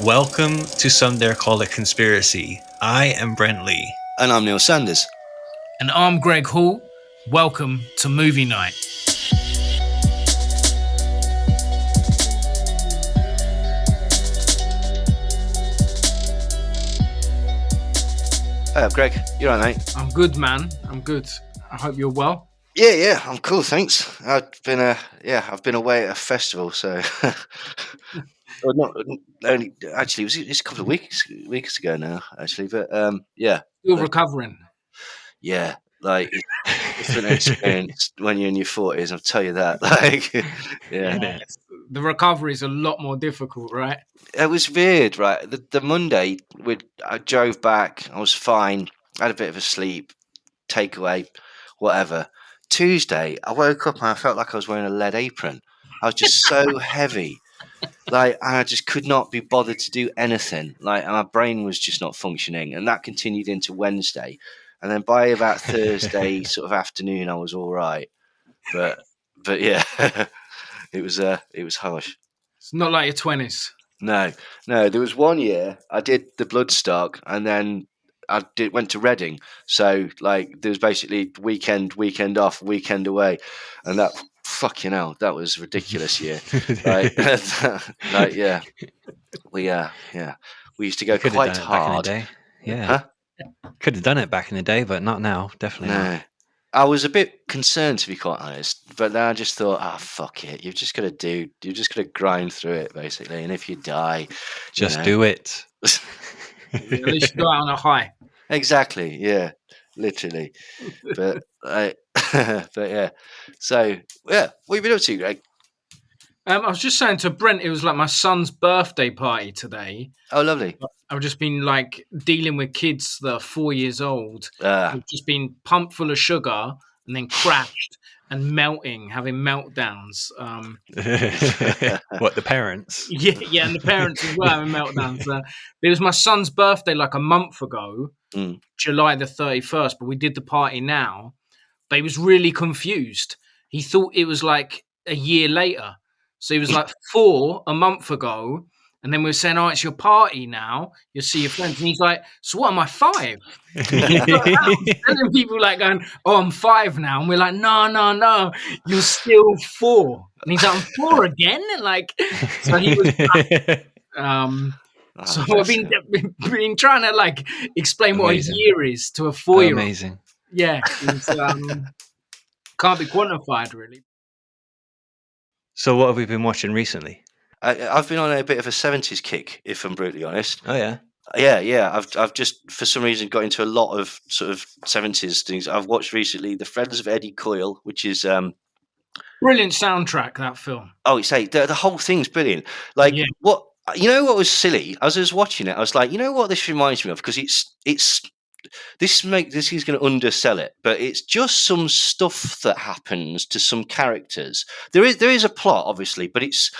Welcome to Some Dare Call It Conspiracy. I am Brent Lee. And I'm Neil Sanders. And I'm Greg Hall. Welcome to Movie Night. Greg, you're right, mate. I'm good, man. I'm good. I hope you're well. Yeah, I'm cool, thanks. I've been away at a festival, so well, not only actually it's a couple of weeks ago now, actually, but Still recovering. Yeah, like it's a different experience when you're in your 40s. I'll tell you that. Like, yeah, the recovery is a lot more difficult, right? It was weird, right? The Monday, I drove back. I was fine. I had a bit of a sleep, takeaway, whatever. Tuesday, I woke up and I felt like I was wearing a lead apron. I was just so heavy. Like, I just could not be bothered to do anything. Like, and my brain was just not functioning. And that continued into Wednesday. And then by about Thursday sort of afternoon, I was all right. But yeah, it was harsh. It's not like your 20s. No. There was one year I did the Bloodstock, and then went to Reading. So like there was basically weekend off, weekend away, and that fucking hell, that was a ridiculous year. Like yeah, we used to go quite hard. Back in the day. Yeah, huh? Could have done it back in the day, but not now. Definitely not. I was a bit concerned, to be quite honest, but then I just thought, fuck it. You've just got to grind through it, basically. And if you die, just do it. At least you go out on a high. Exactly. Yeah, literally. But yeah. So yeah, what have you been up to, Greg? I was just saying to Brent, it was like my son's birthday party today. Oh, lovely. I've just been like dealing with kids that are 4 years old. Who've just been pumped full of sugar and then crashed and having meltdowns. What, the parents? Yeah, and the parents as well having meltdowns. It was my son's birthday like a month ago, July the 31st, but we did the party now. But he was really confused. He thought it was like a year later. So he was like 4 a month ago. And then we were saying, it's your party now. You'll see your friends. And he's like, so what, am I 5? And then people like going, I'm 5 now. And we're like, no, you're still 4. And he's like, I'm 4 again? Like, so he was so I've been trying to like explain what a year is to a 4-year-old. Amazing. Yeah. Can't be quantified, really. So what have we been watching recently? I've been on a bit of a 70s kick, if I'm brutally honest. Oh, yeah? Yeah. I've just, for some reason, got into a lot of sort of 70s things. I've watched recently The Friends of Eddie Coyle, which is... brilliant soundtrack, that film. Oh, it's the whole thing's brilliant. Like, what... You know what was silly? As I was watching it, I was like, you know what this reminds me of? Because this is going to undersell it, but it's just some stuff that happens to some characters. There is a plot, obviously, but it's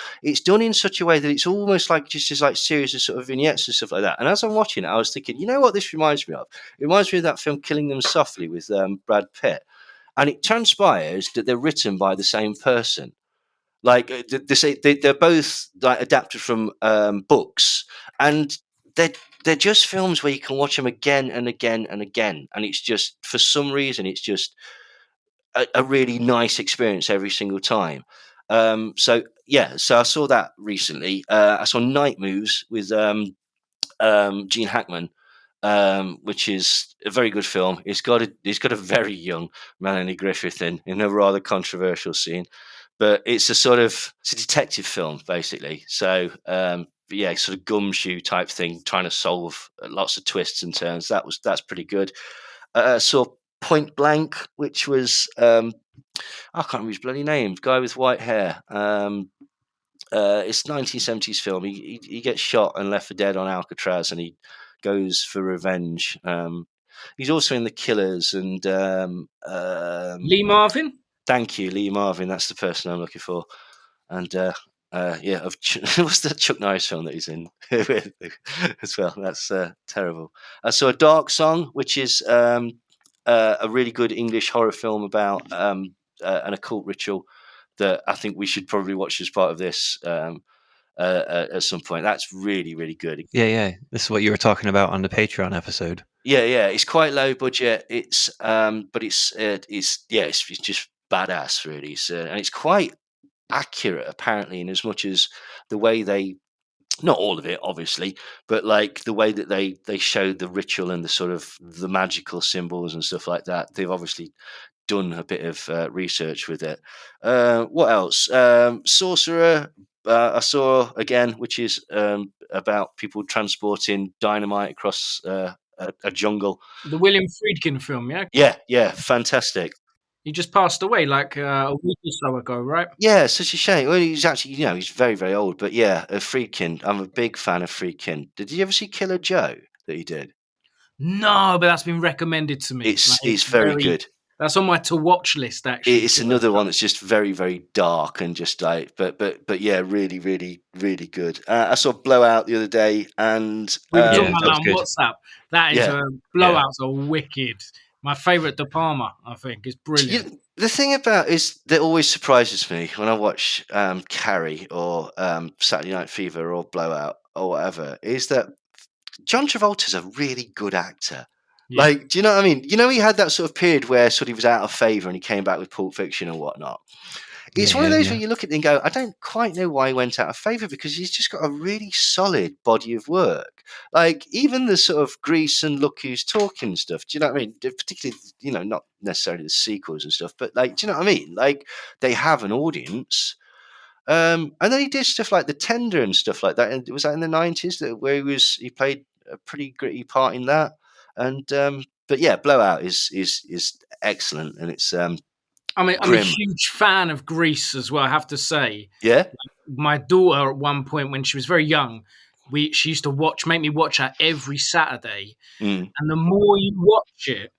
done in such a way that it's almost like just as like series of sort of vignettes and stuff like that. And as I'm watching it, I was thinking, you know what this reminds me of? It reminds me of that film Killing Them Softly with Brad Pitt, and it transpires that they're written by the same person. Like they're both like adapted from books, and they're just films where you can watch them again and again and again, and it's just, for some reason, it's just a really nice experience every single time. So I saw that recently. I saw Night Moves with Gene Hackman, which is a very good film. He's got a very young Melanie Griffith in a rather controversial scene. But it's a detective film, basically. So, sort of gumshoe type thing, trying to solve lots of twists and turns. That's pretty good. Saw Point Blank, which was I can't remember his bloody name. Guy with white hair. It's 1970s film. He gets shot and left for dead on Alcatraz, and he goes for revenge. He's also in The Killers and Lee Marvin. Thank you, Lee Marvin. That's the person I'm looking for. And what's the Chuck Norris film that he's in as well? That's terrible. I saw A Dark Song, which is a really good English horror film about an occult ritual that I think we should probably watch as part of this. at some point. That's really, really good. Yeah. This is what you were talking about on the Patreon episode. Yeah. It's quite low budget. It's but it's just badass, really. And it's quite accurate, apparently, in as much as the way they, not all of it, obviously, but like the way that they show the ritual and the sort of the magical symbols and stuff like that. They've obviously done a bit of research with it. What else? Sorcerer. I saw again, which is about people transporting dynamite across a jungle. The William Friedkin film, yeah? Yeah, fantastic. He just passed away like a week or so ago, right? Yeah, such a shame. Well, he's actually, he's very, very old. But yeah, Friedkin. I'm a big fan of Friedkin. Did you ever see Killer Joe that he did? No, but that's been recommended to me. It's very good. That's on my to watch list, actually. It's another one that's just very, very dark and just like, but yeah, really, really, really good. I saw Blowout the other day, and we were talking about that on WhatsApp. That is Blowouts are wicked. My favourite De Palma, I think, is brilliant. The thing about is that always surprises me when I watch Carrie or Saturday Night Fever or Blowout or whatever is that John Travolta's a really good actor. Yeah. Like, do you know what I mean? He had that sort of period where sort of he was out of favour and he came back with Pulp Fiction and whatnot. It's one of those where you look at it and go, I don't quite know why he went out of favour, because he's just got a really solid body of work. Like, even the sort of Grease and Look Who's Talking stuff, do you know what I mean? Particularly, not necessarily the sequels and stuff, but like, do you know what I mean? Like, they have an audience. And then he did stuff like The Tender and stuff like that. And was that in the 90s where he played a pretty gritty part in that? And but yeah, Blowout is excellent, and it's I'm a huge fan of Grease as well, I have to say. Yeah, my daughter at one point when she was very young, she used to make me watch her every Saturday, and the more you watch it,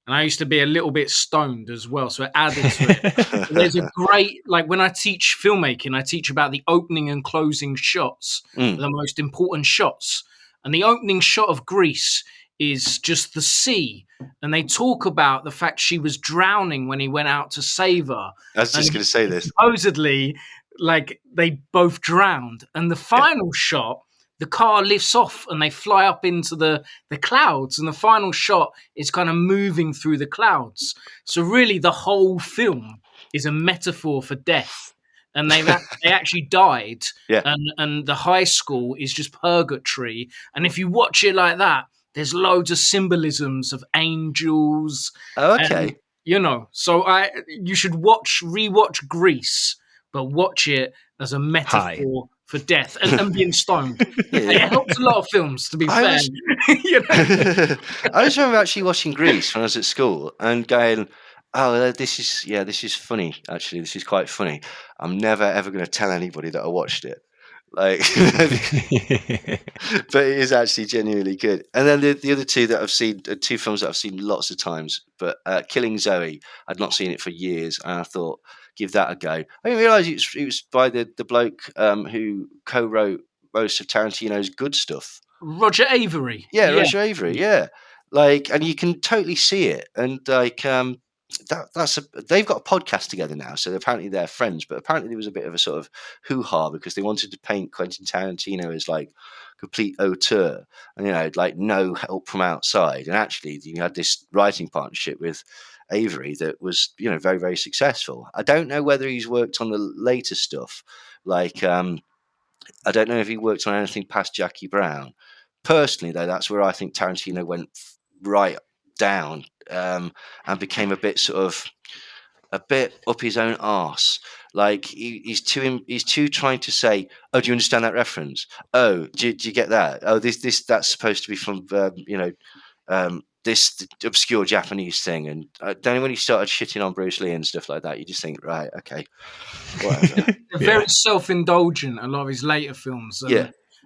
and I used to be a little bit stoned as well, so it added to it. There's a great, like when I teach filmmaking, I teach about the opening and closing shots, the most important shots, and the opening shot of Grease is just the sea, and they talk about the fact she was drowning when he went out to save her. I was just going to say this. Supposedly, like, they both drowned, and the final shot, the car lifts off and they fly up into the clouds, and the final shot is kind of moving through the clouds. So really, the whole film is a metaphor for death. And they actually died, and the high school is just purgatory. And if you watch it like that, there's loads of symbolisms of angels. Oh, okay. And, so you should rewatch Grease, but watch it as a metaphor for death and being stoned. It helps a lot of films, to be fair. I just remember actually watching Grease when I was at school and going, oh, this is funny. Actually, this is quite funny. I'm never ever going to tell anybody that I watched it. Like, but it is actually genuinely good. And then the other two that I've seen, two films that I've seen lots of times, but Killing Zoe, I'd not seen it for years, and I thought, give that a go. I didn't realise it was by the bloke who co-wrote most of Tarantino's good stuff. Roger Avery. Yeah, Roger Avery. Yeah, like, and you can totally see it, and like they've got a podcast together now, so apparently they're friends. But apparently there was a bit of a sort of hoo-ha because they wanted to paint Quentin Tarantino as like complete auteur, and like no help from outside. And actually, you had this writing partnership with Avery that was very, very successful. I don't know whether he's worked on the later stuff, like I don't know if he worked on anything past Jackie Brown. Personally, though, that's where I think Tarantino went right down and became a bit up his own arse. Like he's too trying to say, oh, do you understand that reference? Oh, do you get that? Oh, that's supposed to be from this obscure Japanese thing. And then when he started shitting on Bruce Lee and stuff like that, you just think, right, okay, whatever. Very self-indulgent, a lot of his later films.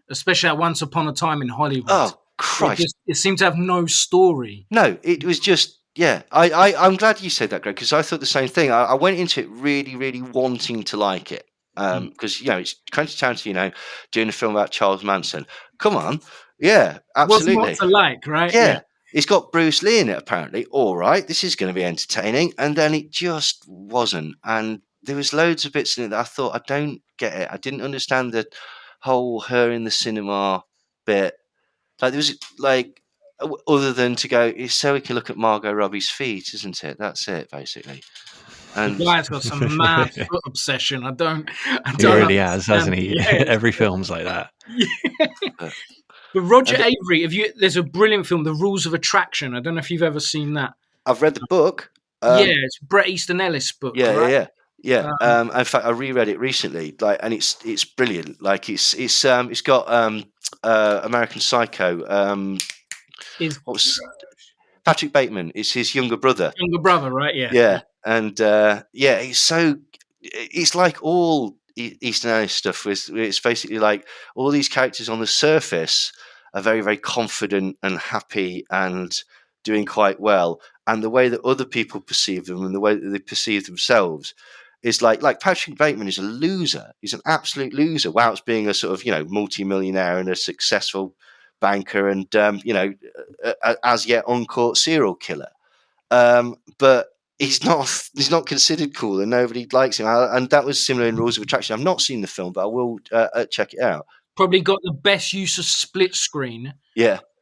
Especially at Once Upon a Time in Hollywood. Oh, Christ. It seemed to have no story. No, it was just, I'm glad you said that, Greg, because I thought the same thing. I went into it really, really wanting to like it. Because, it's Quentin Tarantino doing a film about Charles Manson. Come on. Yeah, absolutely. What's not to like, right? Yeah. It's got Bruce Lee in it, apparently. All right, this is going to be entertaining. And then it just wasn't. And there was loads of bits in it that I thought, I don't get it. I didn't understand whole her in the cinema bit. Like there was like other than to go, it's so we can look at Margot Robbie's feet, isn't it? That's it basically. And the guy's got some mad foot obsession. I don't He really has, hasn't understand. he? Yeah. Every film's like that. Yeah. But Roger Avery, there's a brilliant film, The Rules of Attraction. I don't know if you've ever seen that. I've read the book. Yeah, it's Bret Easton Ellis book, right? Yeah. In fact, I reread it recently, like, and it's brilliant. Like, it's got American Psycho. What was Patrick Bateman? It's his younger brother. Younger brother, right? Yeah. Yeah, and it's like all Eastern Ellis stuff. It's basically like all these characters on the surface are very, very confident and happy and doing quite well, and the way that other people perceive them and the way that they perceive themselves is like Patrick Bateman is a loser. He's an absolute loser whilst being a sort of multi-millionaire and a successful banker and as yet uncaught serial killer. But he's not considered cool and nobody likes him. And that was similar in Rules of Attraction. I've not seen the film, but I will check it out. Probably got the best use of split screen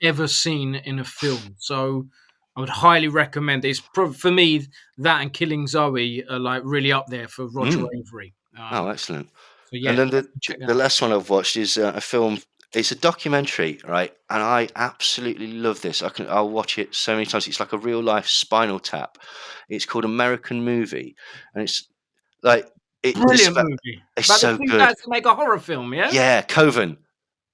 ever seen in a film. So I would highly recommend it. It's for me, that and Killing Zoe are like really up there for Roger Avery. Excellent. So yeah, and then the last one I've watched is a film. It's a documentary, right? And I absolutely love this. I'll watch it so many times. It's like a real life Spinal Tap. It's called American Movie, and it's like brilliant movie. It's about so the two good. guys to make a horror film, yeah. Yeah, Coven.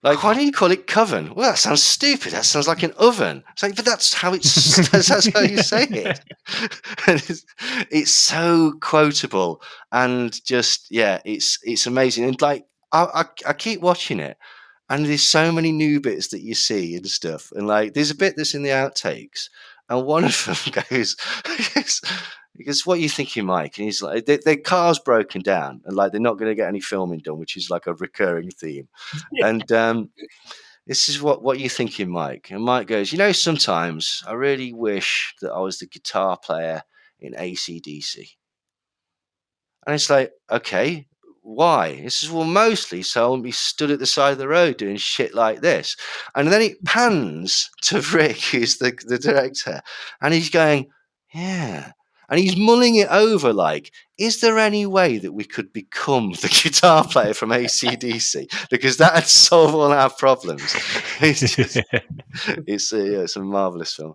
Like, why don't you call it Coven? Well, that sounds stupid. That sounds like an oven. It's like, but that's how that's how you say it. And it's so quotable and just it's amazing. And like, I keep watching it. And there's so many new bits that you see and stuff. And like, there's a bit that's in the outtakes. And one of them goes, because what are you thinking, Mike? And he's like, their car's broken down. And like, they're not going to get any filming done, which is like a recurring theme. Yeah. And this is what you're thinking, Mike. And Mike goes, sometimes I really wish that I was the guitar player in AC/DC. And it's like, okay. Why? This is mostly so I won't be stood at the side of the road doing shit like this. And then it pans to Rick, who's the director, and he's going, yeah. And he's mulling it over like, is there any way that we could become the guitar player from AC/DC? Because that would solve all our problems. It's a marvellous film.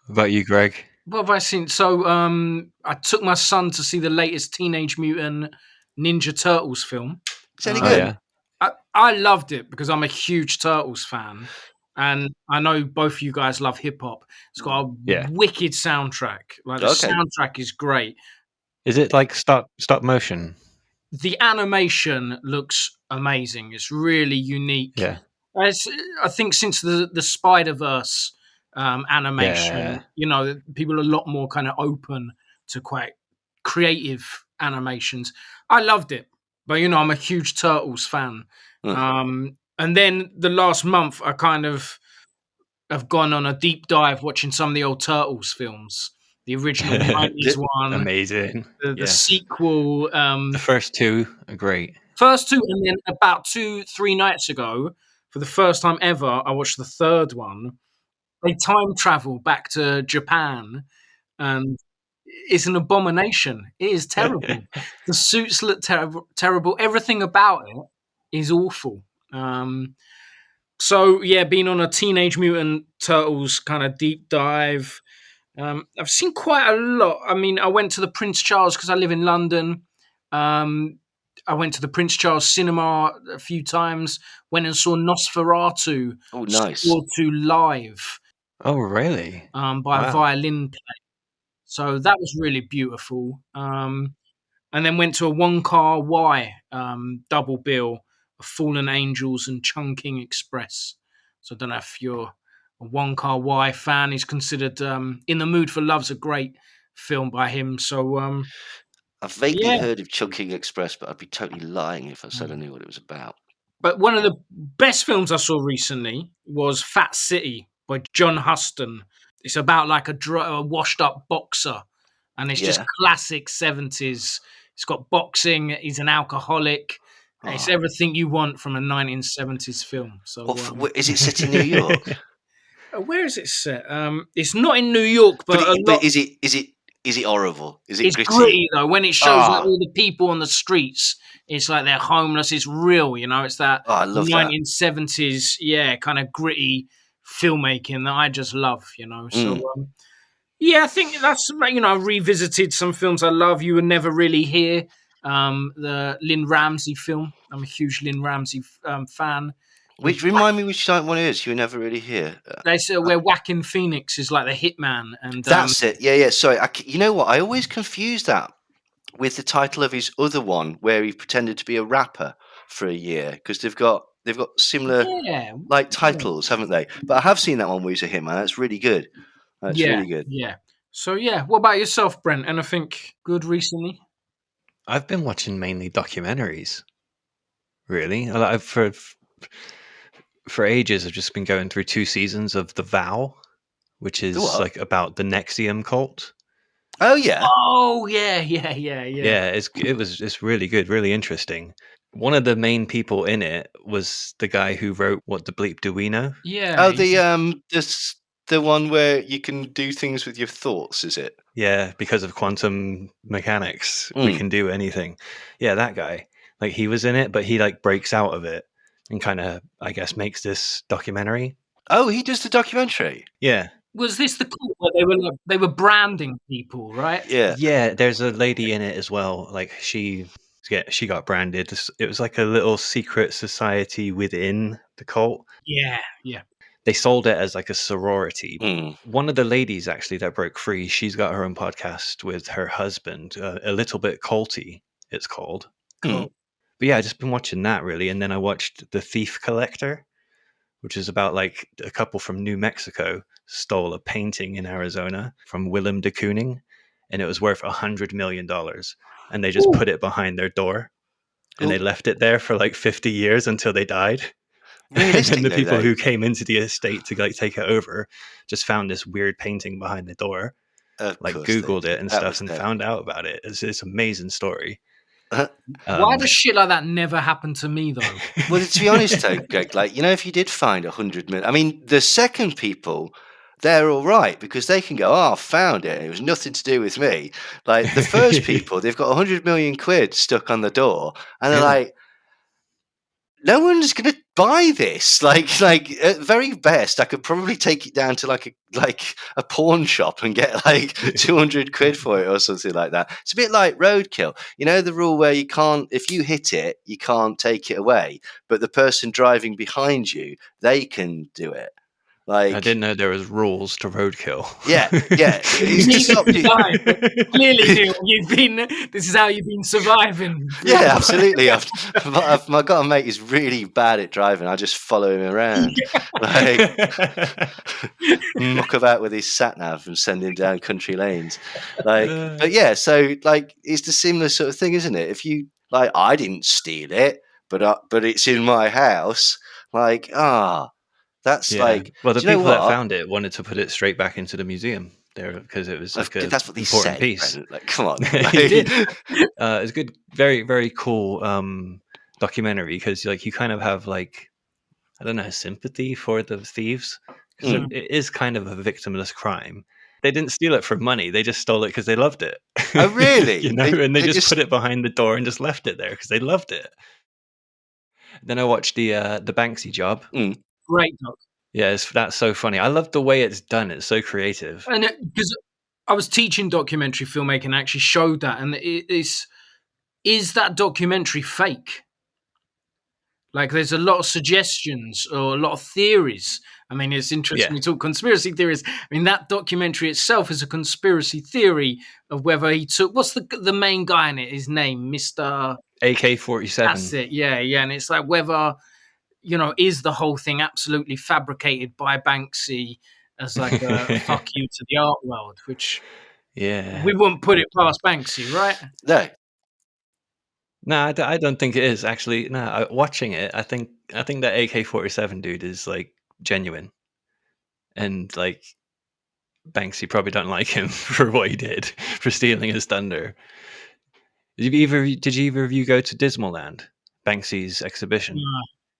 What about you, Greg? What have I seen? So I took my son to see the latest Teenage Mutant Ninja Turtles film. Is any good? I loved it because I'm a huge Turtles fan, and I know both of you guys love hip hop. It's got a wicked soundtrack. Like the soundtrack is great. Is it like stop motion? The animation looks amazing. It's really unique. Yeah, I think since the Spider-Verse animation, people are a lot more kind of open to quite creative animations. I loved it, but I'm a huge Turtles fan. And then the last month, I kind of have gone on a deep dive watching some of the old Turtles films, the original 90s one, amazing, the sequel. The first two are great. And then about 2-3 nights ago, for the first time ever, I watched the third one. They time travel back to Japan, and it's an abomination. It is terrible. The suits look terrible. Everything about it is awful. So yeah, being on a Teenage Mutant Turtles kind of deep dive, I've seen quite a lot. I mean, I went to the Prince Charles because I live in London. I went to the Prince Charles Cinema a few times. Went and saw Nosferatu. Oh, nice. To live. Oh, really? By a violin player. So that was really beautiful. And then went to a Wong Kar-wai double bill of Fallen Angels and Chungking Express. So I don't know if you're a Wong Kar-wai fan. He's considered In the Mood for Love's a great film by him. So I've vaguely heard of Chungking Express, but I'd be totally lying if I said I knew what it was about. But one of the best films I saw recently was Fat City by John Huston. It's about like a washed-up boxer, and it's just classic 70s. It's got boxing. He's an alcoholic, It's everything you want from a 1970s film. So, is it set in New York? Where is it set? It's not in New York, but is it horrible? Is it it's gritty? though? When it shows like, all the people on the streets, it's like they're homeless. It's real, It's that I love 1970s, kind of gritty filmmaking that I just love, So, I think that's I revisited some films I love. You Were Never Really Here, the Lynn Ramsey film. I'm a huge Lynn Ramsey fan. Remind me which one it is. You Were Never Really Here. They say where Joaquin Phoenix is like the hitman, and that's it. Yeah. Sorry, you know what? I always confuse that with the title of his other one, where he pretended to be a rapper for a year, because they've got similar titles, haven't they? But I have seen that one where he's a hitman. That's really good. That's really good. Yeah. So what about yourself, Brent? Anything good recently? I've been watching mainly documentaries. Really, for ages, I've just been going through 2 seasons of The Vow, which is like about the Nexium cult. Oh yeah. Yeah. It's really good, really interesting. One of the main people in it was the guy who wrote What the Bleep Do We Know? Yeah. Oh, the one where you can do things with your thoughts, is it? Yeah, because of quantum mechanics, we can do anything. Yeah, that guy. Like, he was in it, but he like breaks out of it and kind of, I guess, makes this documentary. Oh, he does the documentary. Yeah. Was this the cult where they were branding people, right? Yeah. There's a lady in it as well. Like, she got branded. It was like a little secret society within the cult. Yeah. They sold it as like a sorority. One of the ladies actually that broke free, she's got her own podcast with her husband, A Little Bit Culty, it's called. Cool. But yeah, I just been watching that really, and then I watched The Thief Collector, which is about like a couple from New Mexico stole a painting in Arizona from Willem de Kooning, and it was worth $100 million, and they just put it behind their door, and they left it there for like 50 years until they died. And the people who came into the estate to like take it over just found this weird painting behind the door, like Googled it and stuff, and found out about it. It's an amazing story. Why does shit like that never happen to me though? Well, to be honest though, Greg, like, if you did find 100 million, I mean, the second people, they're all right because they can go, I found it. It was nothing to do with me. Like the first people, they've got 100 million quid stuck on the door, and they're like, no one's going to buy this. Like at very best, I could probably take it down to like a pawn shop and get like 200 quid for it or something like that. It's a bit like roadkill. The rule where if you hit it, you can't take it away, but the person driving behind you, they can do it. Like, I didn't know there was rules to roadkill. Yeah. It's to stop you. Clearly, this is how you've been surviving. Yeah, absolutely. I've got a mate who's really bad at driving. I just follow him around, muck about with his sat nav and send him down country lanes. But yeah, so like it's the similar sort of thing, isn't it? If you I didn't steal it, but it's in my house. That's like, well, the people that found it wanted to put it straight back into the museum there because it was like that's what they important said, piece. Brent. Like, come on, It did. It's good, very very cool documentary because like you kind of have like I don't know sympathy for the thieves because it is kind of a victimless crime. They didn't steal it for money; they just stole it because they loved it. Oh, really? And they just put it behind the door and just left it there because they loved it. Then I watched the Banksy Job. Great doc. Yeah, that's so funny. I love the way it's done. It's so creative. And because I was teaching documentary filmmaking and actually showed that, and is that documentary fake? Like, there's a lot of suggestions or a lot of theories. I mean, it's interesting we talk conspiracy theories. I mean, that documentary itself is a conspiracy theory of whether he took what's the main guy in it? His name, Mr. AK-47. That's it. Yeah, and it's like whether. Is the whole thing absolutely fabricated by Banksy as like a fuck you to the art world, which we wouldn't put it past Banksy, right? No, I don't think it is actually. No, watching it, I think that AK-47 dude is like genuine, and like Banksy probably don't like him for what he did for stealing his thunder. Did either of you go to Dismaland Banksy's exhibition.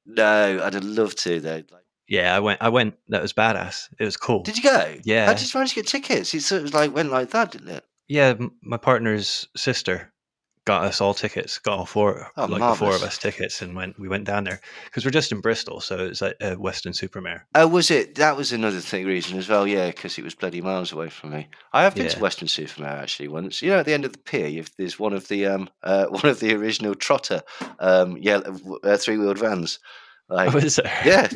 No, I'd have loved to though. Yeah, I went. That was badass. It was cool. Did you go? Yeah. How did you manage to get tickets? It sort of like went like that, didn't it? Yeah, my partner's sister got us all tickets. Got all four, Oh, like the four of marvellous. us tickets, and we went down there because we're just in Bristol, so it's like a Weston-super-Mare. Oh, was it? That was another reason as well. Yeah, because it was bloody miles away from me. I have been to Yeah. Weston-super-Mare actually once. You know, at the end of the pier, there's one of the original Trotter three-wheeled vans. Like, Oh, is there? yeah,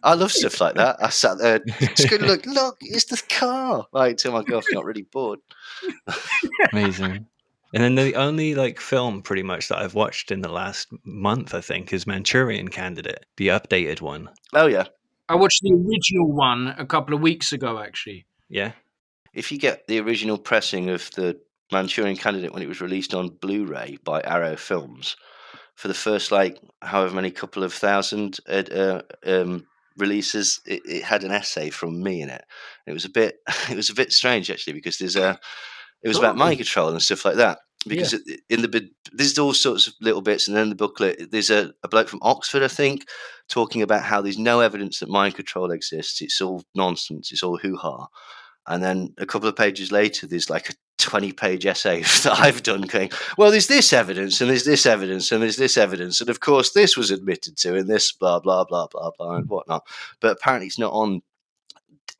I love stuff like that. I sat there, just going, look, it's the car. Like, till my girlfriend got really bored. Amazing. And then the only like film pretty much that I've watched in the last month, I think, is Manchurian Candidate, the updated one. Oh yeah, I watched the original one a couple of weeks ago, actually. Yeah. If you get the original pressing of the Manchurian Candidate when it was released on Blu-ray by Arrow Films, for the first like however many couple of thousand releases, it had an essay from me in it. It was a bit strange actually, because it was about mind control and stuff like that. Because there's all sorts of little bits, and then the booklet there's a bloke from Oxford, I think, talking about how there's no evidence that mind control exists. It's all nonsense. It's all hoo-ha. And then a couple of pages later, there's like a 20-page essay that I've done going, well, there's this evidence, and there's this evidence, and there's this evidence, and of course this was admitted to, and this blah, blah, blah, blah, blah, and whatnot. But apparently it's not on.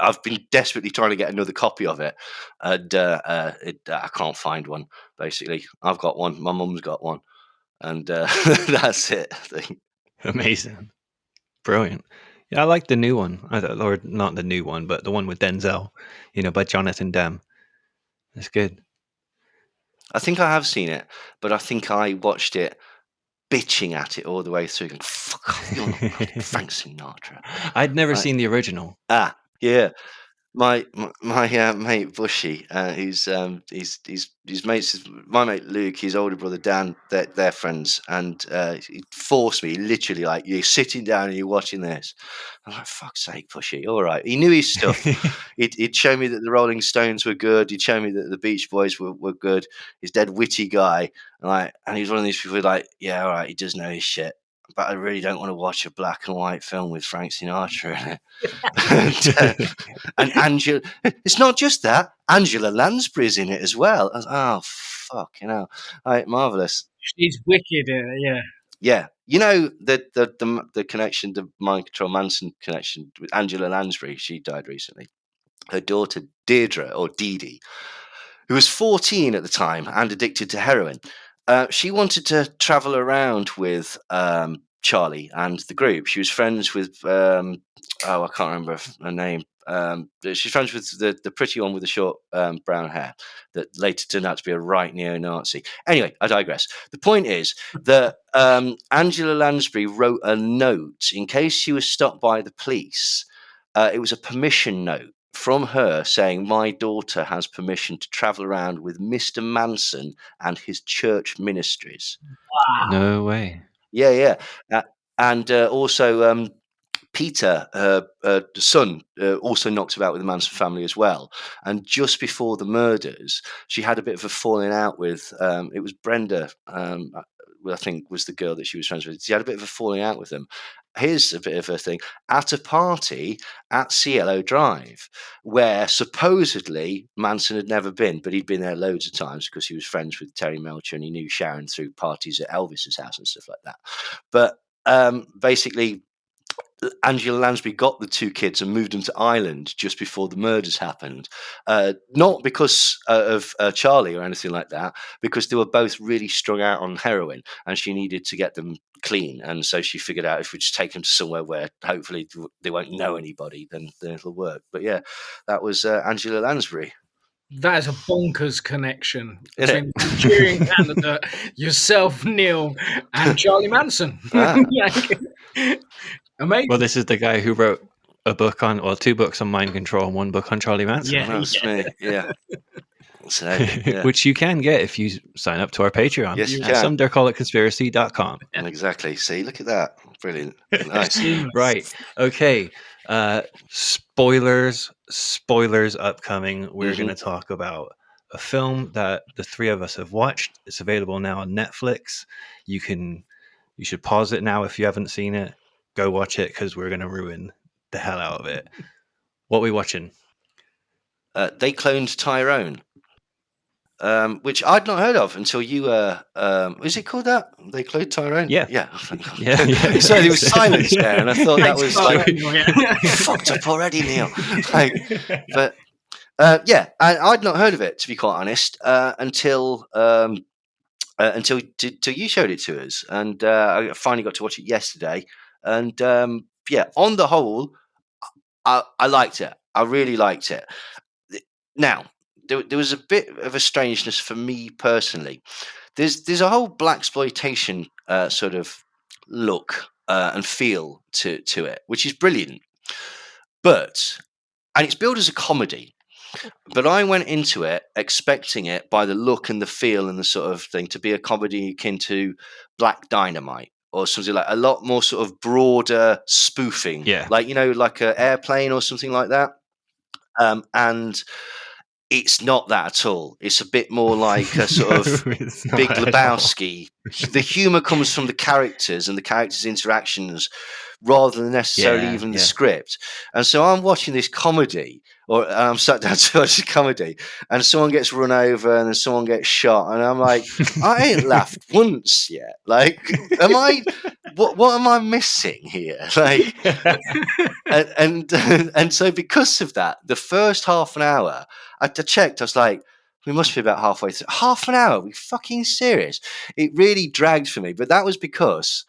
I've been desperately trying to get another copy of it, and I can't find one, basically. I've got one, my mum's got one, and that's it, I think. Amazing. Brilliant. Yeah, I like the new one. Or not the new one, but the one with Denzel, by Jonathan Demme. It's good. I think I have seen it, but I think I watched it bitching at it all the way through. Going, fuck off, you're not Frank Sinatra. I'd never seen the original. Ah, yeah. My mate Bushy, he's mates. My mate Luke, his older brother Dan, they're friends, and he forced me literally like, you're sitting down and you're watching this. I'm like, fuck's sake, Bushy, all right. He knew his stuff. He'd show me that the Rolling Stones were good. He'd show me that the Beach Boys were good. He's a dead witty guy, and he's one of these people like, yeah, all right, he does know his shit. But I really don't want to watch a black and white film with Frank Sinatra in it. and Angela, it's not just that. Angela Lansbury's in it as well. Oh, fuck, Right, marvelous. She's wicked, yeah. Yeah, the connection, the Mind Control Manson connection with Angela Lansbury. She died recently. Her daughter Deirdre, or Dee Dee, who was 14 at the time and addicted to heroin. She wanted to travel around with Charlie and the group. She was friends with I can't remember her name. She's friends with the pretty one with the short brown hair that later turned out to be a right neo-Nazi. Anyway, I digress. The point is that Angela Lansbury wrote a note in case she was stopped by the police. It was a permission note from her saying, my daughter has permission to travel around with Mr. Manson and his church ministries. Wow. No way. Yeah. And also Peter, the son, also knocked about with the Manson family as well. And just before the murders, she had a bit of a falling out with, it was Brenda, I think was the girl that she was friends with. She had a bit of a falling out with them. Here's a bit of a thing. At a party at Cielo Drive, where supposedly Manson had never been, but he'd been there loads of times because he was friends with Terry Melcher and he knew Sharon through parties at Elvis's house and stuff like that. But basically, Angela Lansbury got the two kids and moved them to Ireland just before the murders happened. Not because of Charlie or anything like that, because they were both really strung out on heroin and she needed to get them clean. And so she figured out if we just take them to somewhere where hopefully they won't know anybody, then it'll work. But yeah, that was Angela Lansbury. That is a bonkers connection between the Manchurian Candidate, yourself, Neil, and Charlie Manson. Amazing. Well, this is the guy who wrote two books on mind control and one book on Charlie Manson. Yeah, that's me. Yeah. So, yeah. Which you can get if you sign up to our Patreon. Yes, you can. SomeDareCallItConspiracy.com. Exactly. See, look at that. Brilliant. Nice. Right. Okay. Spoilers upcoming. We're going to talk about a film that the three of us have watched. It's available now on Netflix. You should pause it now if you haven't seen it. Go watch it because we're going to ruin the hell out of it. What are we watching? They Cloned Tyrone, which I'd not heard of until you. Is it called that? They Cloned Tyrone? Yeah. Yeah. Yeah. So there was silence there, and I thought that was like Yeah. fucked up already, Neil. But yeah, I'd not heard of it, to be quite honest, until you showed it to us, and I finally got to watch it yesterday. And yeah, on the whole, I liked it. I really liked it. Now, there was a bit of a strangeness for me personally. There's a whole blaxploitation sort of look and feel to it, which is brilliant. And it's billed as a comedy. But I went into it expecting it, by the look and the feel and the sort of thing, to be a comedy akin to Black Dynamite or something, like a lot more sort of broader spoofing, like, you know, like an Airplane or something like that. And it's not that at all. It's a bit more like a sort of Big Lebowski. The humor comes from the characters and the characters' interactions rather than necessarily even the script. And so I'm watching this comedy, or I'm sat down to watch a comedy, and someone gets run over and then someone gets shot, and I'm like, I ain't laughed once yet. Like, what am I missing here? Like, and so because of that, the first half an hour, I checked, I was like, we must be about halfway through. Half an hour? Are we fucking serious? It really dragged for me, but that was because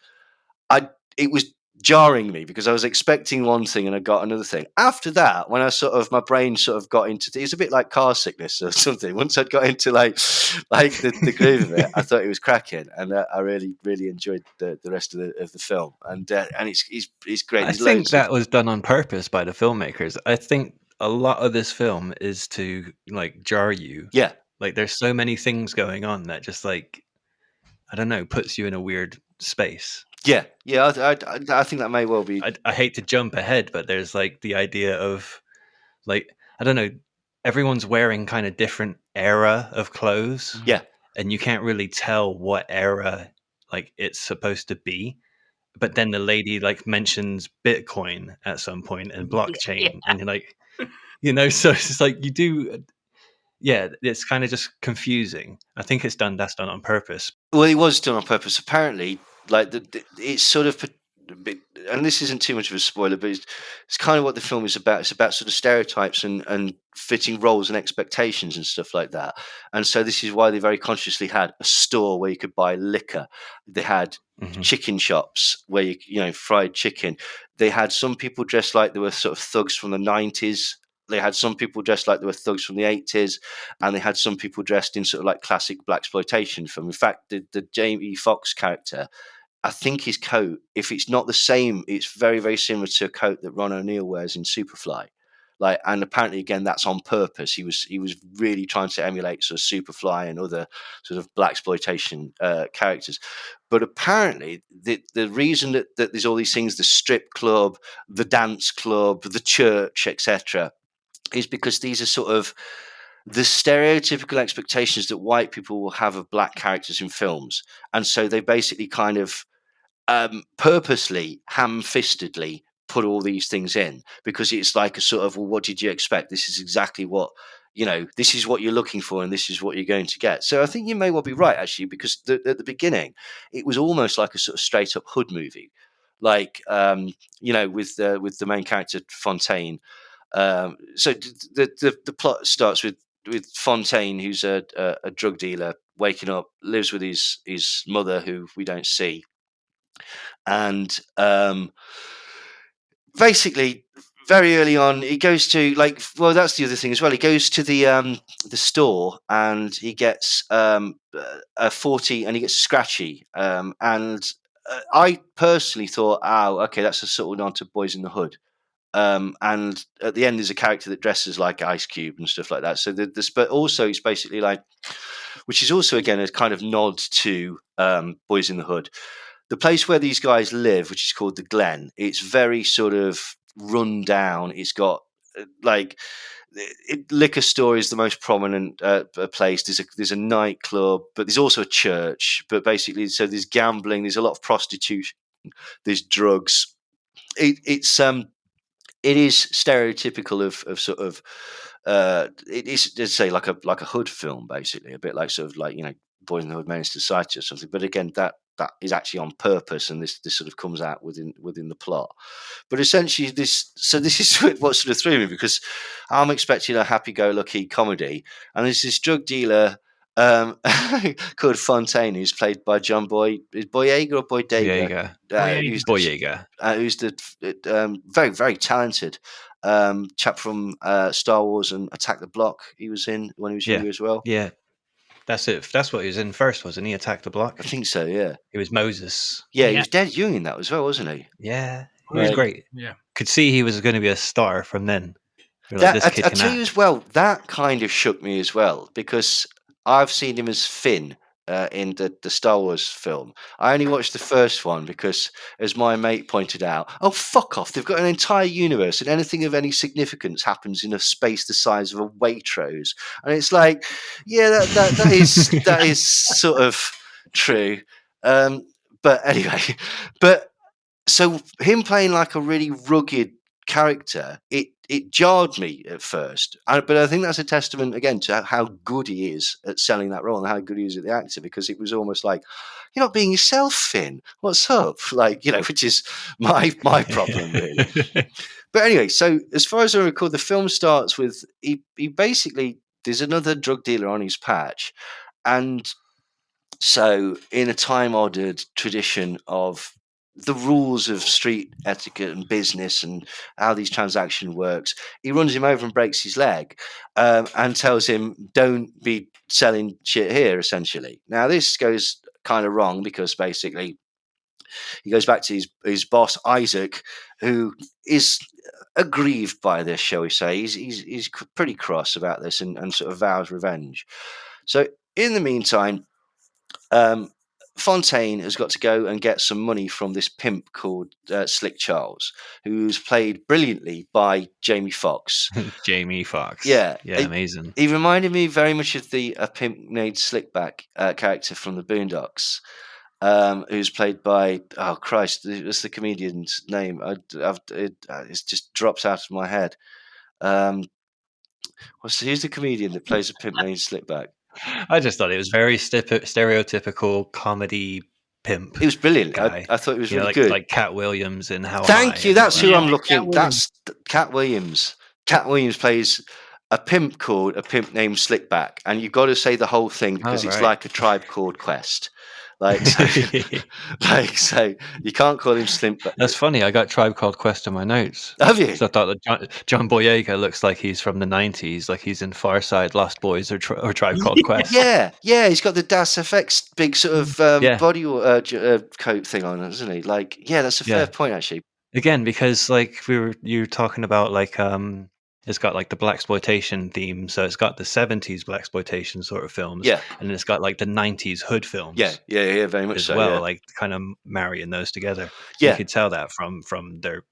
it was jarring me, because I was expecting one thing and I got another thing. After that, when I my brain sort of got into it's a bit like car sickness or something. Once I'd got into like the groove of it, I thought it was cracking, and I really enjoyed the rest of the film. And it's great. I think that was done on purpose by the filmmakers. I think a lot of this film is to like jar you. Yeah, like there's so many things going on that just like, I don't know, puts you in a weird space. Yeah. I think that may well be. I hate to jump ahead, but there's like the idea of like, I don't know, everyone's wearing kind of different era of clothes. Yeah. And you can't really tell what era like it's supposed to be. But then the lady like mentions Bitcoin at some point and blockchain, and you're like, you know, so it's like you do. Yeah, it's kind of just confusing. I think that's done on purpose. Well, it was done on purpose. Apparently, like it's sort of, and this isn't too much of a spoiler, but it's kind of what the film is about. It's about sort of stereotypes and fitting roles and expectations and stuff like that. And so this is why they very consciously had a store where you could buy liquor. They had chicken shops where you know, fried chicken. They had some people dressed like they were sort of thugs from the 90s. They had some people dressed like they were thugs from the 80s, and they had some people dressed in sort of like classic blaxploitation film. In fact, the Jamie Foxx character, I think his coat, if it's not the same, it's very, very similar to a coat that Ron O'Neill wears in Superfly. Like, and apparently, again, that's on purpose. He was really trying to emulate sort of Superfly and other sort of blaxploitation characters. But apparently, the reason that there's all these things, the strip club, the dance club, the church, etc., is because these are sort of the stereotypical expectations that white people will have of black characters in films. And so they basically kind of purposely, ham-fistedly put all these things in, because it's like a sort of, well, what did you expect? This is exactly what, you know, this is what you're looking for and this is what you're going to get. So I think you may well be right, actually, because at the beginning, it was almost like a sort of straight-up hood movie. Like, you know, with the main character, Fontaine. So the plot starts with Fontaine, who's a drug dealer, waking up, lives with his mother, who we don't see, and basically very early on he goes to, like, well, that's the other thing as well. He goes to the store and he gets a 40 and he gets scratchy, and I personally thought, oh, okay, that's a sort of nod to Boys in the Hood. And at the end, there's a character that dresses like Ice Cube and stuff like that. So but also it's basically like, which is also again a kind of nod to Boys in the Hood. The place where these guys live, which is called the Glen, it's very sort of run down. It's got like liquor store is the most prominent place. There's a nightclub, but there's also a church. But basically, so there's gambling. There's a lot of prostitution. There's drugs. It is stereotypical of sort of. It is, let's say, like a hood film, basically, a bit like sort of like, you know, Boys in the Hood, Men in Society or something. But again, that is actually on purpose, and this sort of comes out within the plot. But essentially, this is what sort of threw me, because I'm expecting a happy-go-lucky comedy, and there's this drug dealer called Fontaine, who's played by John Boyega or Boyega? Boyega. Who's the very, very talented chap from Star Wars and Attack the Block. He was in when he was younger as well. Yeah. That's it. That's what he was in first, wasn't he? Attack the Block. I think so. Yeah. He was Moses. Yeah, he was dead young in that as well, wasn't he? Yeah, he was great. Yeah, could see he was going to be a star from then. I tell you as well, that kind of shook me as well, because I've seen him as Finn in the Star Wars film. I only watched the first one because, as my mate pointed out, oh, fuck off, they've got an entire universe and anything of any significance happens in a space the size of a Waitrose. And it's like, yeah, that is sort of true. But anyway, so him playing like a really rugged character, it jarred me at first, but I think that's a testament again to how good he is at selling that role and how good he is at the actor, because it was almost like, you're not being yourself, Finn, what's up, like, you know, which is my problem really. But anyway, so as far as I recall, the film starts with he basically, there's another drug dealer on his patch, and so in a time-honored tradition of the rules of street etiquette and business and how these transactions works, he runs him over and breaks his leg, and tells him, don't be selling shit here, essentially. Now, this goes kind of wrong, because basically he goes back to his boss, Isaac, who is aggrieved by this, shall we say. He's pretty cross about this and sort of vows revenge. So in the meantime, Fontaine has got to go and get some money from this pimp called Slick Charles, who's played brilliantly by Jamie Foxx. Jamie Foxx. Yeah, amazing. He reminded me very much of the pimp named Slickback character from the Boondocks, who's played by, oh Christ, what's the comedian's name? It just drops out of my head. Who's the comedian that plays a pimp named Slickback? I just thought it was very stereotypical comedy pimp. It was brilliant. I thought it was really like, good. Like Cat Williams and How Thank High you. That's who I'm looking. That's Cat Williams. Cat Williams plays a pimp called a pimp named Slickback, and you've got to say the whole thing because it's like a Tribe Called Quest. Like, so you can't call him Slickback. That's funny. I got Tribe Called Quest in my notes. Have you? So I thought that John Boyega looks like he's from the 90s, like he's in Far Side, Lost Boys, or Tribe Called Quest. Yeah. He's got the Das FX big sort of body coat thing on, isn't he? Like, yeah, that's a fair point actually. Again, because like you were talking about, like it's got like the blaxploitation theme, so it's got the 70s blaxploitation sort of films, and then it's got like the 90s hood films, very much as so, well, like kind of marrying those together. Yeah, you could tell that from their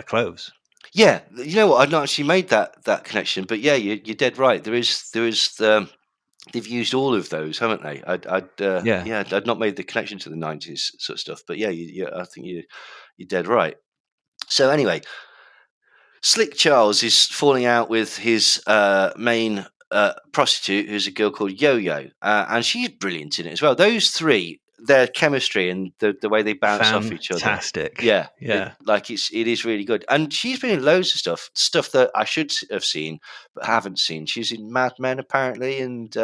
clothes. Yeah, you know what? I'd not actually made that connection, but yeah, you're dead right. There is they've used all of those, haven't they? I'd not made the connection to the 90s sort of stuff, but yeah, I think you're dead right. So anyway, Slick Charles is falling out with his main prostitute, who's a girl called Yo-Yo, and she's brilliant in it as well. Those three, their chemistry and the way they bounce off each other, fantastic. Yeah. It is really good. And she's been in loads of stuff that I should have seen but haven't seen. She's in Mad Men apparently, and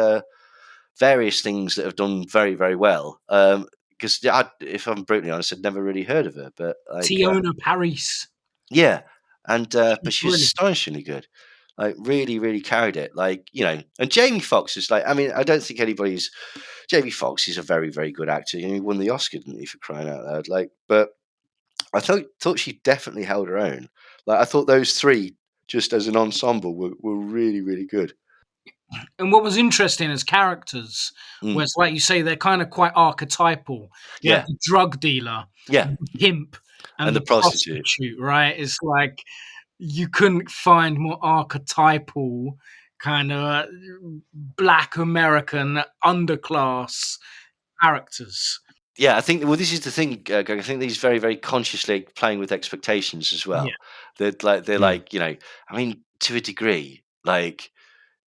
various things that have done very, very well. Because if I'm brutally honest, I'd never really heard of her. But like, Teyonah Parris. Yeah. And but she was astonishingly good, like really, really carried it. Like, you know, and Jamie Foxx is like, I mean, I don't think Jamie Foxx is a very, very good actor. He won the Oscar, didn't he, for crying out loud? Like, but I thought she definitely held her own. Like, I thought those three, just as an ensemble, were really, really good. And what was interesting as characters was, like you say, they're kind of quite archetypal. You have the drug dealer, the pimp, and the prostitute, right? It's like you couldn't find more archetypal kind of black American underclass characters. Yeah, I think. Well, this is the thing, Greg. I think he's very, very consciously playing with expectations as Yeah. well. They're like, I mean, to a degree, like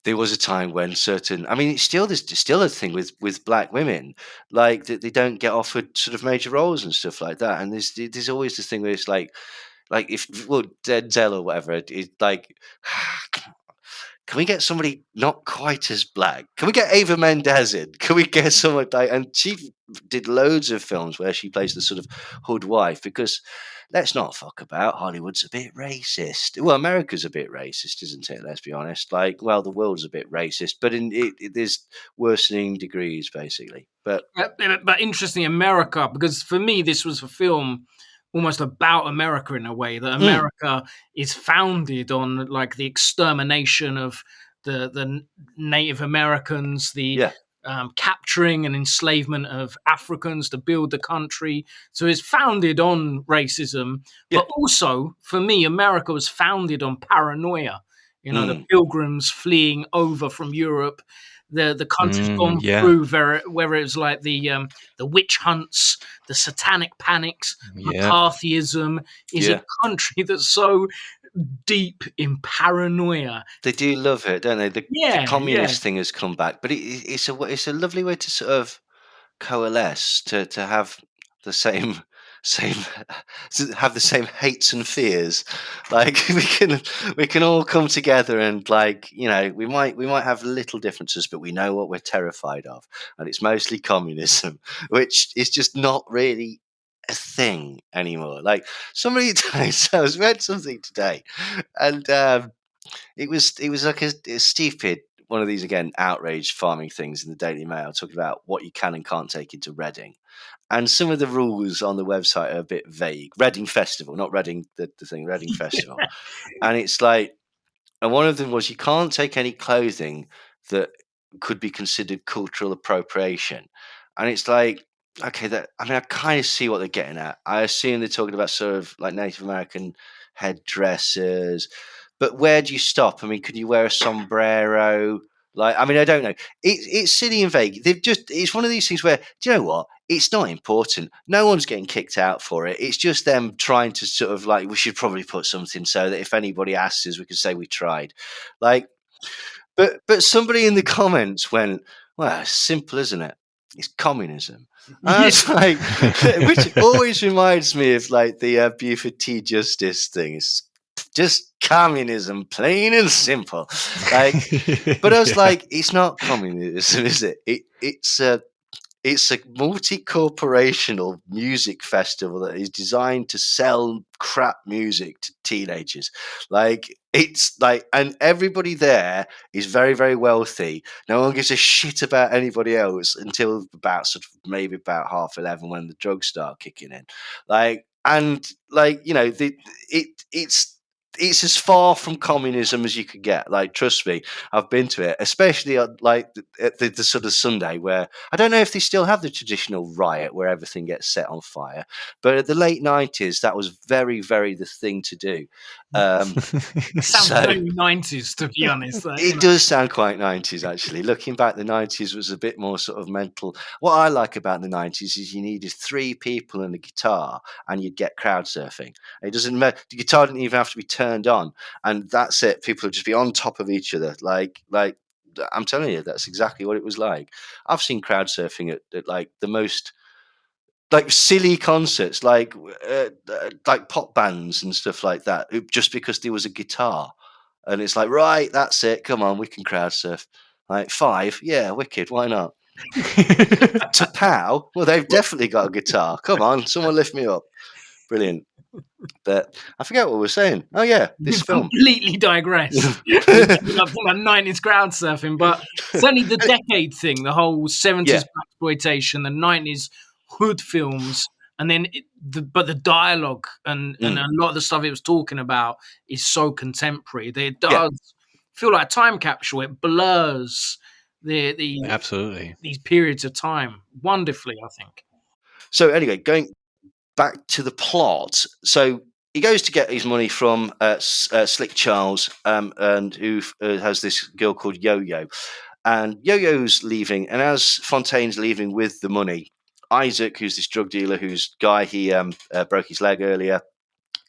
there was a time when certain. I mean, it's still there's still a thing with black women, like that they don't get offered sort of major roles and stuff like that. And there's always this thing where it's like if Denzel or whatever, it's like. Can we get somebody not quite as black? Can we get Ava Mendez in? Can we get someone like? And she did loads of films where she plays the sort of hood wife. Because let's not fuck about, Hollywood's a bit racist. Well, America's a bit racist, isn't it? Let's be honest. Like, well, the world's a bit racist, but there's worsening degrees, basically. But interesting, America, because for me this was a film almost about America in a way, that America is founded on like the extermination of the Native Americans, the capturing and enslavement of Africans to build the country. So it's founded on racism, but also for me, America was founded on paranoia. The pilgrims fleeing over from Europe. The country's gone through whether it was like the witch hunts, the satanic panics, McCarthyism is a country that's so deep in paranoia. They do love it, don't they? The communist thing has come back, but it's a lovely way to sort of coalesce to have the same have the same hates and fears. Like we can all come together and we might have little differences, but we know what we're terrified of, and it's mostly communism, which is just not really a thing anymore. Like somebody I read something today, and it was like a stupid one of these, again, outrage farming things in the Daily Mail, talking about what you can and can't take into Reading. And some of the rules on the website are a bit vague. Reading Festival, not Reading the thing, Reading Festival. And it's like, and one of them was you can't take any clothing that could be considered cultural appropriation. And it's like, okay, I kind of see what they're getting at. I assume they're talking about sort of like Native American headdresses. But where do you stop? I mean, could you wear a sombrero? Like, I mean, I don't know. It's silly and vague. It's one of these things where, do you know what? It's not important. No one's getting kicked out for it. It's just them trying to sort of like, we should probably put something so that if anybody asks us, we can say we tried. Like, but somebody in the comments went, well, it's simple, isn't it? It's communism. And I was like, which always reminds me of like the Buford T. Justice thing. It's just communism, plain and simple. Like, but I was like, it's not communism, is it? It's a multi-corporational music festival that is designed to sell crap music to teenagers. Like, it's like, and everybody there is very, very wealthy. No one gives a shit about anybody else until about maybe about 11:30 when the drugs start kicking in. Like, and like, it's as far from communism as you could get. Like, trust me, I've been to it, especially at the sort of Sunday where I don't know if they still have the traditional riot where everything gets set on fire, but at the late 90s, that was very, very the thing to do. Sounds very 90s, to be honest. It does sound quite 90s, actually. Looking back, the 90s was a bit more sort of mental. What I like about the 90s is you needed 3 people and a guitar, and you'd get crowd surfing. It doesn't matter. The guitar didn't even have to be turned on, and that's it. People would just be on top of each other. Like I'm telling you, that's exactly what it was like. I've seen crowd surfing at like the most like silly concerts, like pop bands and stuff like that, just because there was a guitar, and it's like, right, that's it. Come on, we can crowd surf. Like 5, yeah, wicked. Why not? To POW, well, they've definitely got a guitar. Come on, someone lift me up. Brilliant. But I forget what we were saying. Oh yeah, this film completely digressed. Up from the 90s crowd surfing, but certainly the decade thing, the whole 70s exploitation, the 90s hood films, and then but the dialogue and a lot of the stuff it was talking about is so contemporary. It does feel like a time capsule. It blurs the absolutely these periods of time wonderfully, I think. So anyway, going back to the plot. So he goes to get his money from Slick Charles, and who has this girl called Yo-Yo. And Yo-Yo's leaving, and as Fontaine's leaving with the money, Isaac, who's this drug dealer, whose guy he broke his leg earlier,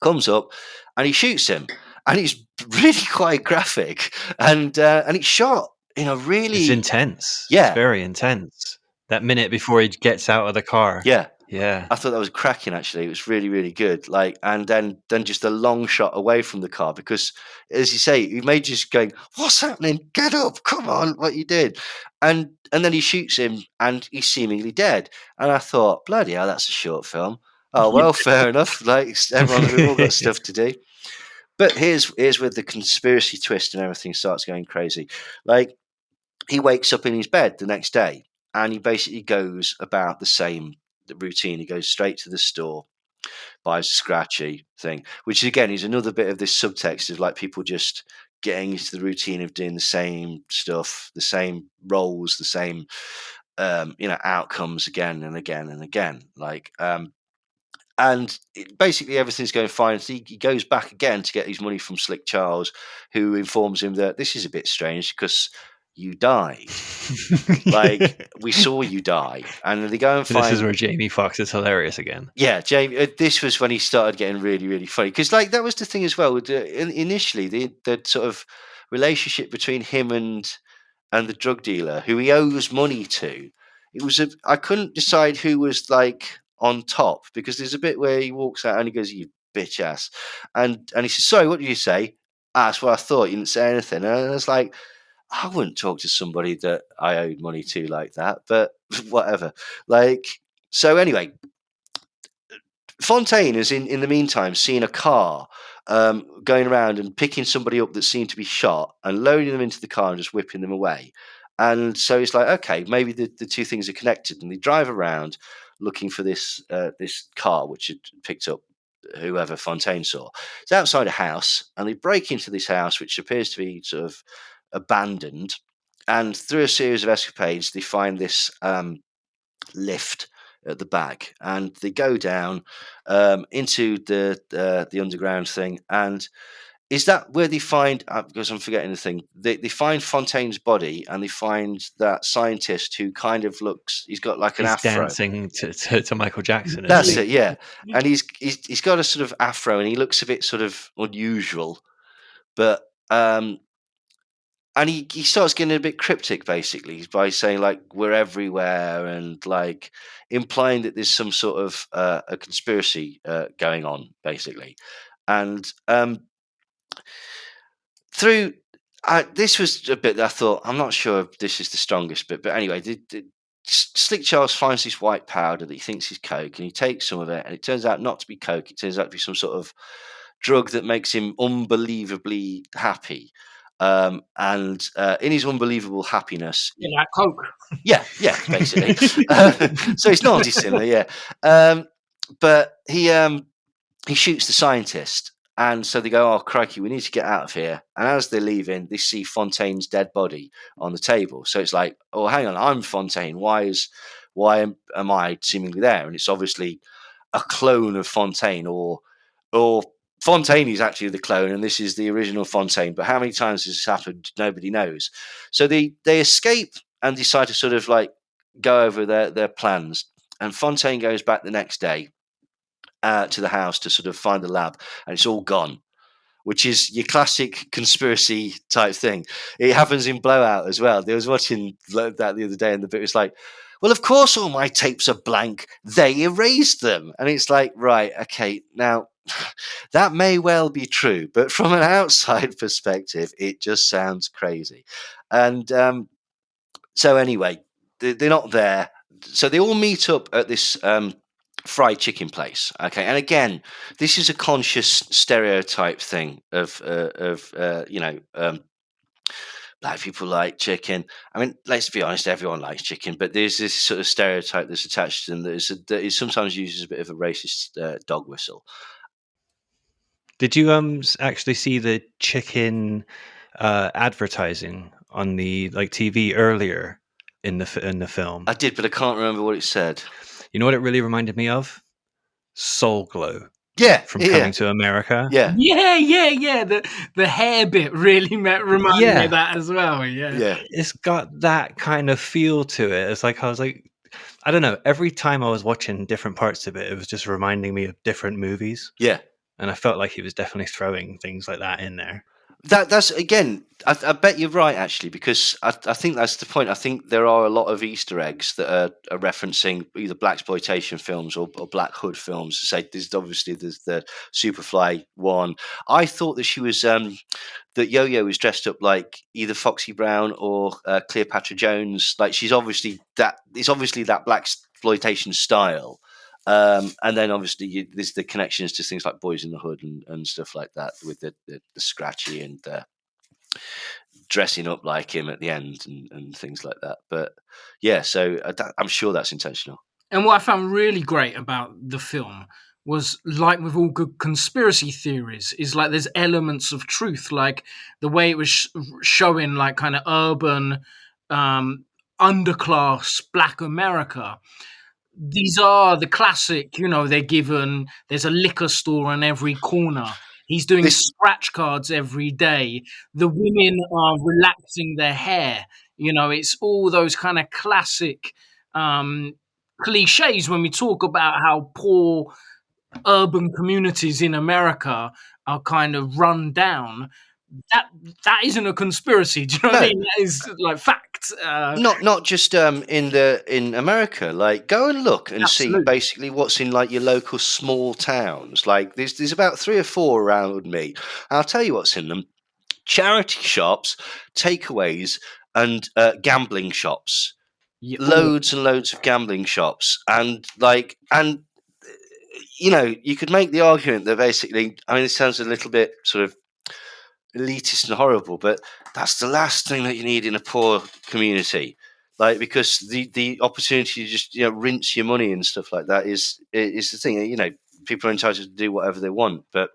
comes up and he shoots him, and it's really quite graphic, and it's shot in a really it's intense. Yeah, it's very intense. That minute before he gets out of the car. Yeah. I thought that was cracking. Actually, it was really, really good. Like, and then just a long shot away from the car, because, as you say, he made just going, "What's happening? Get up! Come on, what you did?" And then he shoots him, and he's seemingly dead. And I thought, bloody hell, that's a short film. Oh well, fair enough. Like, we've all got stuff to do. But here's where the conspiracy twist and everything starts going crazy. Like, he wakes up in his bed the next day, and he basically goes about the same routine. He goes straight to the store, buys a scratchy thing, which again is another bit of this subtext of like people just getting into the routine of doing the same stuff, the same roles, the same outcomes again and again and again. And basically everything's going fine. So he goes back again to get his money from Slick Charles, who informs him that this is a bit strange because you died. Like, we saw you die. And they go and find... This is where Jamie Foxx is hilarious again. Yeah, Jamie. This was when he started getting really, really funny. Because, like, that was the thing as well. Initially, the sort of relationship between him and the drug dealer, who he owes money to, it was I couldn't decide who was, like, on top, because there's a bit where he walks out and he goes, "You bitch ass," and he says, "Sorry, what did you say?" "Ah, that's what I thought. You didn't say anything." And I was like, I wouldn't talk to somebody that I owed money to like that, but whatever. Like, so anyway, Fontaine is in the meantime seen a car going around and picking somebody up that seemed to be shot and loading them into the car and just whipping them away. And so it's like, okay, maybe the two things are connected, and they drive around looking for this car which had picked up whoever Fontaine saw. It's outside a house, and they break into this house, which appears to be sort of abandoned, and through a series of escapades they find this lift at the back, and they go down into the underground thing. And is that where they find, because I'm forgetting the thing, they find Fontaine's body, and they find that scientist who kind of looks, he's got like an afro dancing to Michael Jackson. That's it, yeah. And he's got a sort of afro, and he looks a bit sort of unusual, but and he starts getting a bit cryptic, basically, by saying, like, we're everywhere, and, like, implying that there's some sort of a conspiracy going on, basically. And through this was a bit that I thought, I'm not sure if this is the strongest bit, but anyway, Slick Charles finds this white powder that he thinks is coke, and he takes some of it, and it turns out not to be coke. It turns out to be some sort of drug that makes him unbelievably happy. And in his unbelievable happiness, like coke. Yeah, basically. So it's not dissimilar, yeah. But he shoots the scientist, and so they go, "Oh crikey, we need to get out of here." And as they're leaving, they see Fontaine's dead body on the table. So it's like, "Oh, hang on, I'm Fontaine. Why am I seemingly there?" And it's obviously a clone of Fontaine, or Fontaine is actually the clone, and this is the original Fontaine. But how many times has this happened? Nobody knows. So they escape and decide to sort of like go over their plans. And Fontaine goes back the next day to the house to sort of find the lab, and it's all gone, which is your classic conspiracy type thing. It happens in Blowout as well. I was watching that the other day, and the bit was like, well, of course all my tapes are blank. They erased them. And it's like, right, okay, now that may well be true, but from an outside perspective, it just sounds crazy. And so anyway, they're not there. So they all meet up at this fried chicken place. Okay, and again, this is a conscious stereotype thing of black people like chicken. I mean, let's be honest, everyone likes chicken, but there's this sort of stereotype that's attached to them that is sometimes used as a bit of a racist dog whistle. Did you actually see the chicken advertising on the TV earlier in the film? I did, but I can't remember what it said. You know what it really reminded me of? Soul Glow. from Coming to America. Yeah. The hair bit really reminded me of that as well. Yeah. It's got that kind of feel to it. It's like I was like, I don't know. Every time I was watching different parts of it, it was just reminding me of different movies. Yeah. And I felt like he was definitely throwing things like that in there. That's again. I bet you're right, actually, because I think that's the point. I think there are a lot of Easter eggs that are referencing either blaxploitation films or Black Hood films. To say there's the Superfly one. I thought that she was that Yo-Yo was dressed up like either Foxy Brown or Cleopatra Jones. Like she's obviously that. It's obviously that blaxploitation style. And then obviously there's the connections to things like Boys in the Hood and stuff like that with the scratchy and dressing up like him at the end and things like that. But yeah, so I'm sure that's intentional. And what I found really great about the film was, like with all good conspiracy theories, is like there's elements of truth, like the way it was showing like kind of urban underclass Black America. These are the classic, they're given, there's a liquor store on every corner. He's doing scratch cards every day. The women are relaxing their hair. It's all those kind of classic cliches when we talk about how poor urban communities in America are kind of run down. That isn't a conspiracy. Do you know what I mean? That is like fact. Not just in America. Like, go and look and see basically what's in like your local small towns. Like, there's about 3 or 4 around me. I'll tell you what's in them: charity shops, takeaways, and gambling shops. Loads and loads of gambling shops, and you could make the argument that basically, I mean, it sounds a little bit sort of elitist and horrible, but that's the last thing that you need in a poor community. Like, because the opportunity to just rinse your money and stuff like that is the thing. People are entitled to do whatever they want, but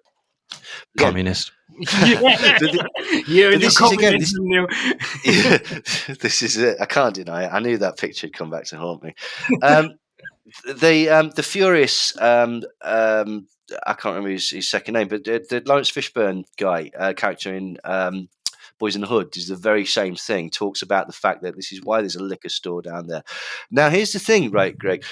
again, communist. This is it. I can't deny it. I knew that picture would come back to haunt me. The Furious, I can't remember his second name, but the Lawrence Fishburne guy, character in Boys in the Hood, is the very same thing. Talks about the fact that this is why there's a liquor store down there. Now, here's the thing, right, Greg?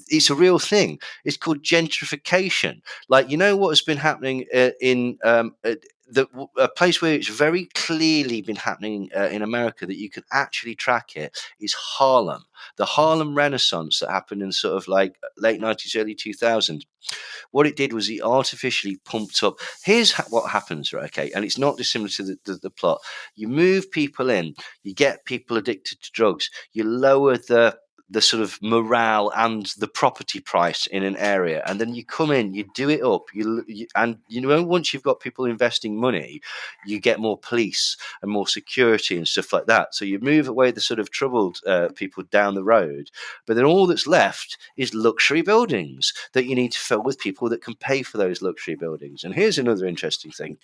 It's a real thing. It's called gentrification. Like, what has been happening in a place where it's very clearly been happening in America that you can actually track it is Harlem. The Harlem Renaissance that happened in sort of like late 90s, early 2000s. What it did was it artificially pumped up. Here's what happens, right? Okay, and it's not dissimilar to the plot. You move people in, you get people addicted to drugs, you lower the sort of morale and the property price in an area, and then you come in, you do it up, once you've got people investing money, you get more police and more security and stuff like that. So you move away the sort of troubled people down the road, but then all that's left is luxury buildings that you need to fill with people that can pay for those luxury buildings. And here's another interesting thing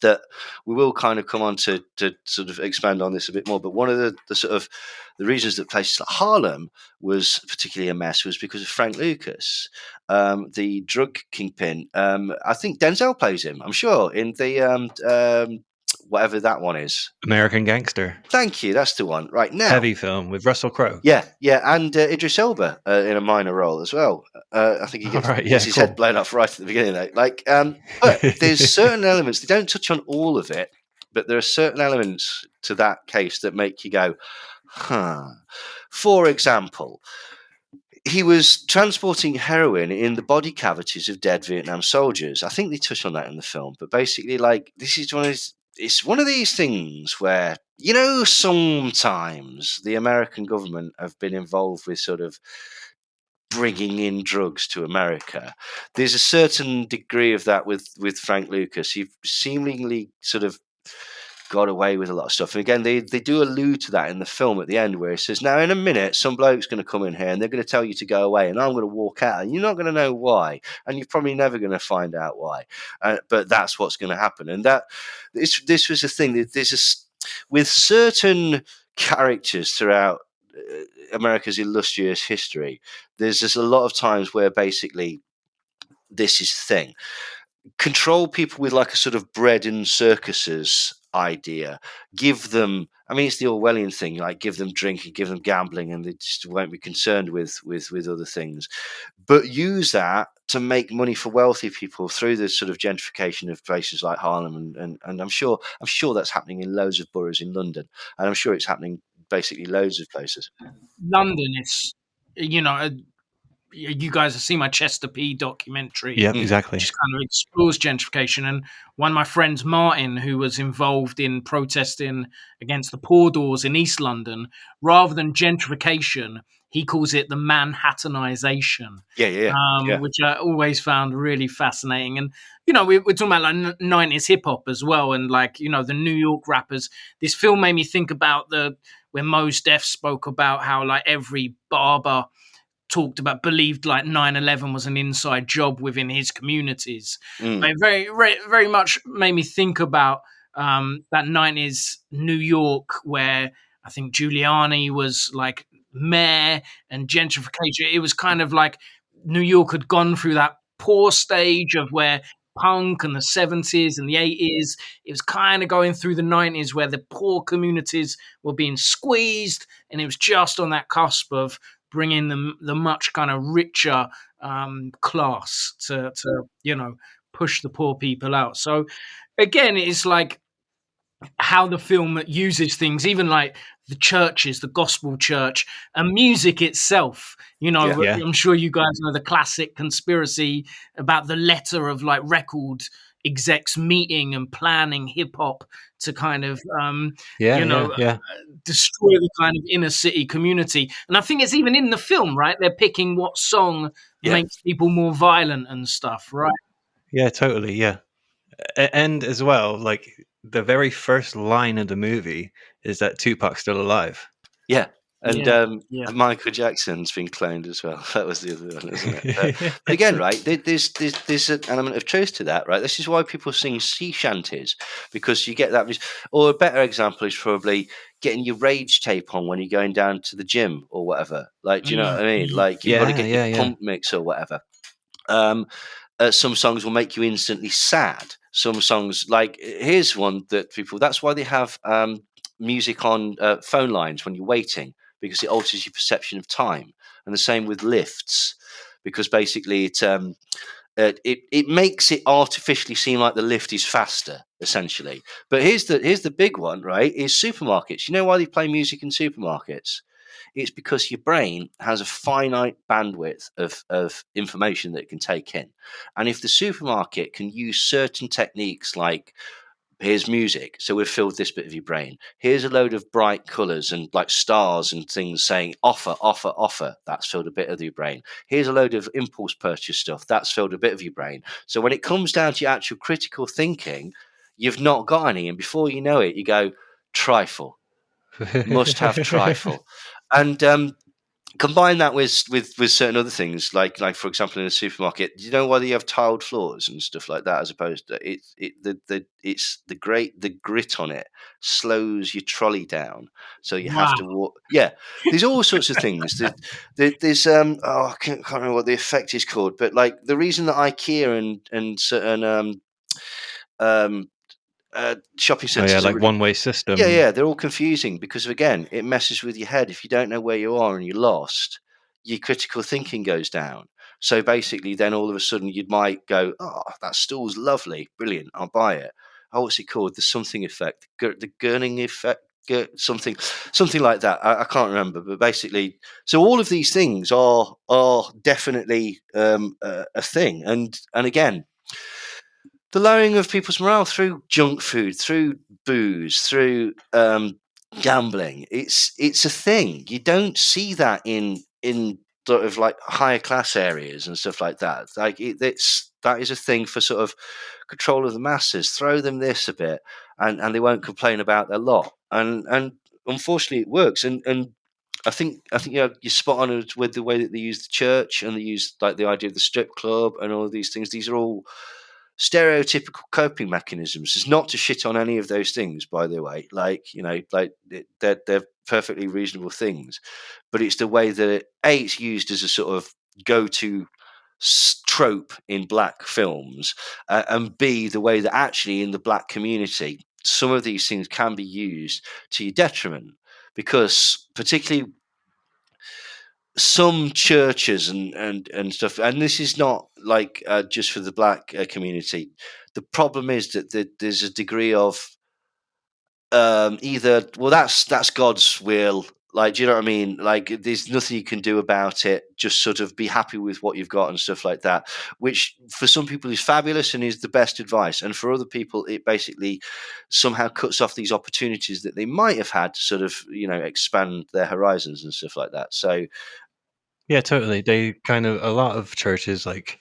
that we will kind of come on to sort of expand on this a bit more. But one of the sort of the reasons that places like Harlem was particularly a mess was because of Frank Lucas, the drug kingpin. I think Denzel plays him, I'm sure, in the whatever that one is. American Gangster. Thank you, that's the one. Right now, heavy film with Russell Crowe. Yeah, and Idris Elba in a minor role as well. I think he gets his head blown off right at the beginning. But there's certain elements. They don't touch on all of it, but there are certain elements to that case that make you go, huh. For example, he was transporting heroin in the body cavities of dead Vietnam soldiers. I think they touch on that in the film, but basically, this is it's one of these things where, sometimes the American government have been involved with sort of bringing in drugs to America. There's a certain degree of that with Frank Lucas. He seemingly sort of got away with a lot of stuff. And again, they do allude to that in the film at the end, where he says, now in a minute, some bloke's going to come in here and they're going to tell you to go away and I'm going to walk out and you're not going to know why. And you're probably never going to find out why. But that's what's going to happen. And this was a thing that with certain characters throughout America's illustrious history, there's just a lot of times where basically this is the thing. Control people with like a sort of bread and circuses idea. Give them, I mean, it's the Orwellian thing, like give them drink and give them gambling, and they just won't be concerned with other things. But use that to make money for wealthy people through the sort of gentrification of places like Harlem, and I'm sure that's happening in loads of boroughs in London, and I'm sure it's happening basically loads of places. London is, you know, you guys have seen my Chester P documentary. Yeah, exactly. Which kind of explores gentrification. And one of my friends, Martin, who was involved in protesting against the poor doors in East London, rather than gentrification, he calls it the Manhattanization. Which I always found really fascinating. And, you know, we're talking about like 90s hip hop as well. And like, you know, the New York rappers. This film made me think about when Mos Def spoke about how like every barber believed like 9/11 was an inside job within his communities. It very, very, very much made me think about that 90s New York where I think Giuliani was like mayor and gentrification. It was kind of like New York had gone through that poor stage of where punk and the 70s and the 80s, it was kind of going through the 90s where the poor communities were being squeezed, and it was just on that cusp of bringing the much kind of richer class to you know, push the poor people out. So again, it's like how the film uses things, even like the churches, the gospel church, and music itself. You know, Yeah. I'm sure you guys know the classic conspiracy about the letter of like record execs meeting and planning hip hop to kind of destroy the kind of inner city community. And I think it's even in the film, right? They're picking what song makes people more violent and stuff, right? Yeah, totally. Yeah. And as well, like the very first line of the movie is that Tupac's still alive. Yeah. And Michael Jackson's been cloned as well. That was the other one, isn't it? But again, right, there's an element of truth to that, right? This is why people sing sea shanties, because you get that. Or a better example is probably getting your rage tape on when you're going down to the gym or whatever. Like, do you know what I mean? Like, you've got to get your pump mix or whatever. Some songs will make you instantly sad. Some songs, like, here's one that that's why they have music on phone lines when you're waiting, because it alters your perception of time. And the same with lifts, because basically it makes it artificially seem like the lift is faster, essentially. But here's the big one, right? Is supermarkets. You know why they play music in supermarkets? It's because your brain has a finite bandwidth of information that it can take in. And if the supermarket can use certain techniques, like, here's music, so we've filled this bit of your brain. Here's a load of bright colours and like stars and things saying offer, offer, offer. That's filled a bit of your brain. Here's a load of impulse purchase stuff. That's filled a bit of your brain. So when it comes down to your actual critical thinking, you've not got any. And before you know it, you go, trifle. Must have trifle. And combine that with certain other things, like for example in a supermarket, do you know why they have tiled floors and stuff like that, as opposed to it's the grit on it slows your trolley down, so you have to walk. Yeah, there's all sorts of things. There's I can't remember what the effect is called, but like the reason that IKEA and certain shopping centres like one-way system. They're all confusing, because again, it messes with your head. If you don't know where you are and you're lost, your critical thinking goes down. So basically then all of a sudden you might go, oh, that stool's lovely, brilliant, I'll buy it. Oh, what's it called? The something effect, the Gurning effect, something like that. I can't remember, but basically, so all of these things are definitely a thing. And again, the lowering of people's morale through junk food, through booze, through gambling, it's a thing. You don't see that in sort of like higher class areas and stuff like that. Like that is a thing for sort of control of the masses. Throw them this a bit, and they won't complain about their lot. And unfortunately, it works. And I think you're spot on with the way that they use the church, and they use like the idea of the strip club and all of these things. These are all stereotypical coping mechanisms. Is not to shit on any of those things, by the way. Like, you know, like they're perfectly reasonable things, but it's the way that it's used as a sort of go-to trope in black films, and B, the way that actually in the black community some of these things can be used to your detriment, because particularly some churches and stuff, and this is not like just for the black community. The problem is that there's a degree of either, well, that's God's will. Like, do you know what I mean? Like, there's nothing you can do about it. Just sort of be happy with what you've got and stuff like that. Which for some people is fabulous and is the best advice, and for other people, it basically somehow cuts off these opportunities that they might have had to sort of, expand their horizons and stuff like that. So, yeah, totally. They kind of, a lot of churches, like,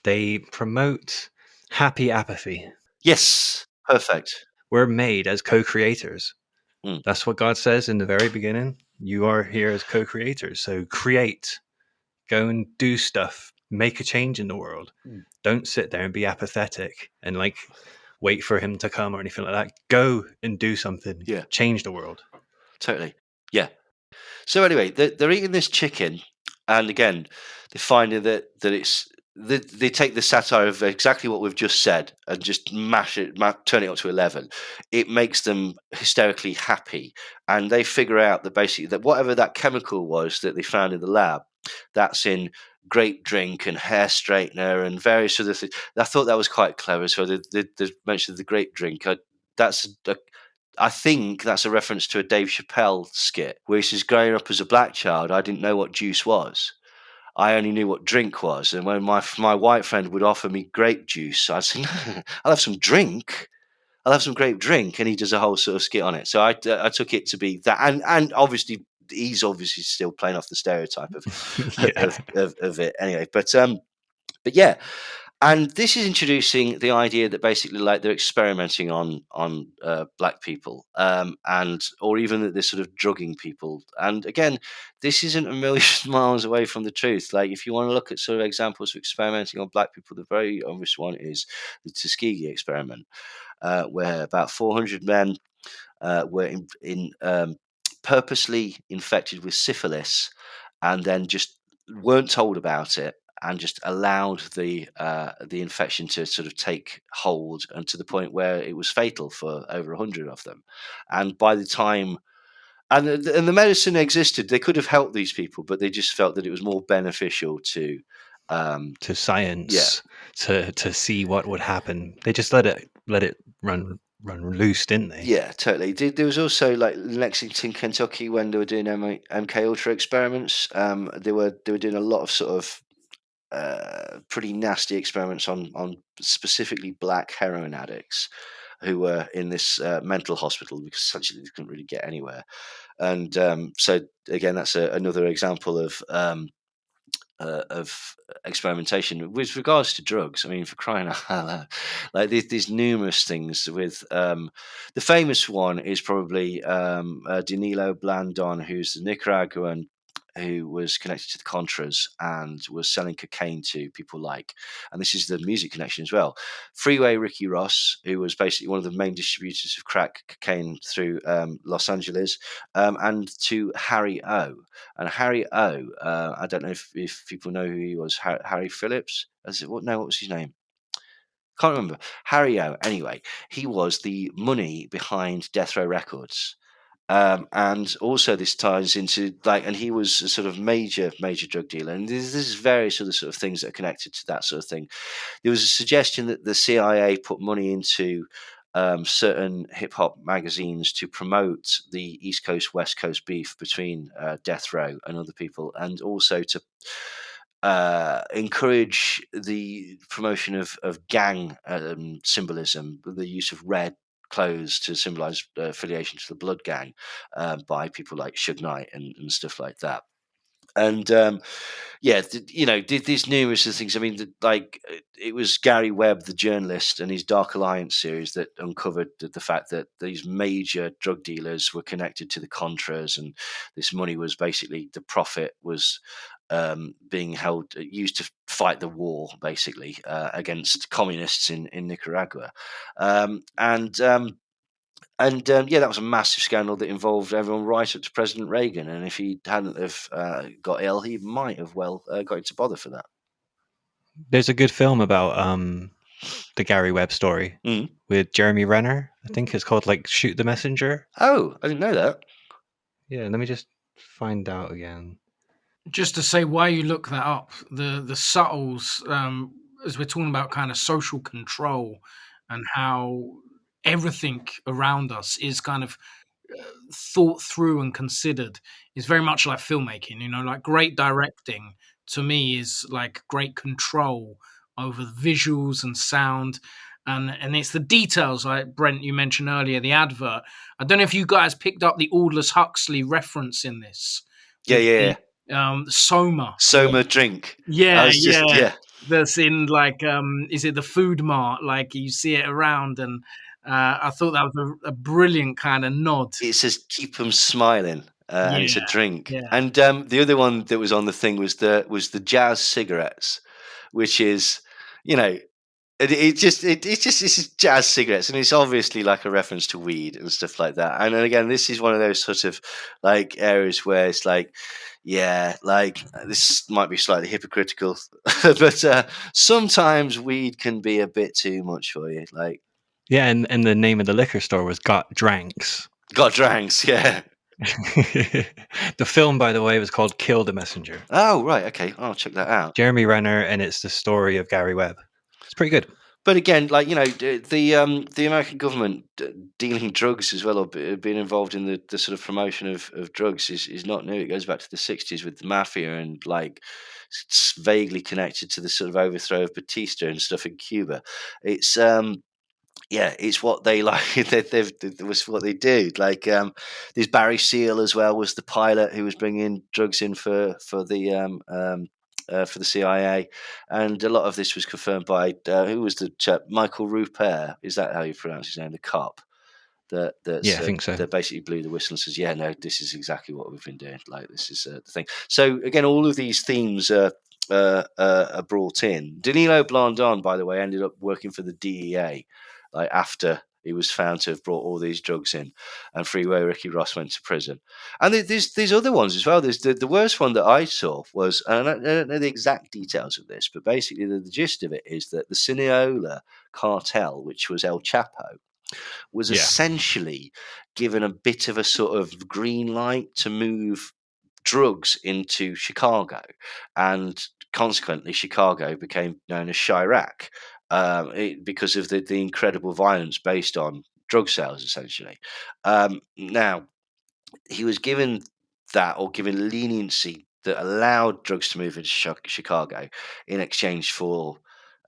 they promote happy apathy. yes, perfect. We're made as co-creators. Mm. That's what God says in the very beginning. You are here as co-creators. So create, go and do stuff, make a change in the world. Don't sit there and be apathetic and like wait for him to come or anything like that. Go and do something. Yeah. Change the world. Totally. Yeah. So anyway, they're eating this chicken, and again, they're finding that it's they take the satire of exactly what we've just said and just mash it, turn it up to 11. It makes them hysterically happy, and they figure out that basically that whatever that chemical was that they found in the lab, that's in grape drink and hair straightener and various other things. I thought that was quite clever. So they mentioned the grape drink. I think that's a reference to a Dave Chappelle skit where he says, growing up as a black child, I didn't know what juice was. I only knew what drink was. And when my white friend would offer me grape juice, I'd say, I'll have some drink. I'll have some grape drink. And he does a whole sort of skit on it. So I took it to be that. And obviously, he's obviously still playing off the stereotype of, of it anyway. But yeah. And this is introducing the idea that basically, like, they're experimenting on black people, and or even that they're sort of drugging people. And again, this isn't a million miles away from the truth. Like, if you want to look at sort of examples of experimenting on black people, the very obvious one is the Tuskegee experiment, where about 400 men were purposely infected with syphilis, and then just weren't told about it, and just allowed the infection to sort of take hold, and to the point where it was fatal for over 100 of them. And by the time and the medicine existed, they could have helped these people, but they just felt that it was more beneficial to science, to see what would happen. They just let it run loose, didn't they? Yeah, totally. There was also, like, Lexington, Kentucky, when they were doing MK Ultra experiments. They were doing a lot of sort of pretty nasty experiments on specifically black heroin addicts who were in this mental hospital, because essentially they couldn't really get anywhere. And so again, that's another example of experimentation with regards to drugs. I mean, for crying out loud, like, there's numerous things with the famous one is probably Danilo Blandon, who's the Nicaraguan who was connected to the Contras and was selling cocaine to people like, and this is the music connection as well, Freeway Ricky Ross, who was basically one of the main distributors of crack cocaine through Los Angeles, and to Harry O. And Harry O, I don't know if people know who he was. Harry Phillips? What was his name? Can't remember. Harry O. Anyway, he was the money behind Death Row Records. And also this ties into, like, and he was a sort of major drug dealer. And there's various other sort of things that are connected to that sort of thing. There was a suggestion that the CIA put money into certain hip hop magazines to promote the East Coast West Coast beef between Death Row and other people, and also to encourage the promotion of gang symbolism, the use of red clothes to symbolize affiliation to the Blood Gang by people like Suge Knight and stuff like that. And there's numerous of things. I mean, it was Gary Webb, the journalist, and his Dark Alliance series that uncovered the fact that these major drug dealers were connected to the Contras, and this money was basically, the profit was being used to fight the war, basically, against communists in Nicaragua. That was a massive scandal that involved everyone right up to President Reagan. And if he hadn't have got ill, he might have got into bother for that. There's a good film about the Gary Webb story with Jeremy Renner. I think it's called like Shoot the Messenger. Oh, I didn't know that. Yeah, let me just find out again. Just to say why you look that up, the subtles, as we're talking about kind of social control and how everything around us is kind of thought through and considered, is very much like filmmaking. Like great directing to me is like great control over the visuals and sound. And it's the details, like Brent, you mentioned earlier, the advert. I don't know if you guys picked up the Aldous Huxley reference in this. Yeah. Soma. Soma drink. Yeah. That's in like is it the food mart? Like you see it around, and I thought that was a brilliant kind of nod. It says keep them smiling, and it's a drink. Yeah. And the other one that was on the thing was the jazz cigarettes, which is, it's just jazz cigarettes, and it's obviously like a reference to weed and stuff like that. And then again, this is one of those sort of like areas where it's like, yeah, like this might be slightly hypocritical, but sometimes weed can be a bit too much for you. Like, yeah, and the name of the liquor store was Got Dranks. Got Dranks, yeah. The film, by the way, was called Kill the Messenger. Oh, right, okay, I'll check that out. Jeremy Renner, and it's the story of Gary Webb. It's pretty good. But again, like, the American government dealing drugs as well, or being involved in the sort of promotion of drugs is not new. It goes back to the 60s with the mafia, and like it's vaguely connected to the sort of overthrow of Batista and stuff in Cuba. It's it's what they like. It was what they do. Like there's Barry Seal as well, was the pilot who was bringing drugs in for the CIA, and a lot of this was confirmed by who was the chap? Michael Rupert. Is that how you pronounce his name? The cop that I think so. that basically blew the whistle and says, "Yeah, no, this is exactly what we've been doing. Like this is the thing." So again, all of these themes are brought in. Danilo Blandon, by the way, ended up working for the DEA, like after he was found to have brought all these drugs in, and Freeway Ricky Ross went to prison. And there's other ones as well. There's the worst one that I saw was, and I don't know the exact details of this, but basically the gist of it is that the Sinaloa cartel, which was El Chapo, was essentially given a bit of a sort of green light to move drugs into Chicago, and consequently Chicago became known as Chirac, because of the incredible violence based on drug sales, essentially. Now, he was given that, or given leniency that allowed drugs to move into Chicago in exchange for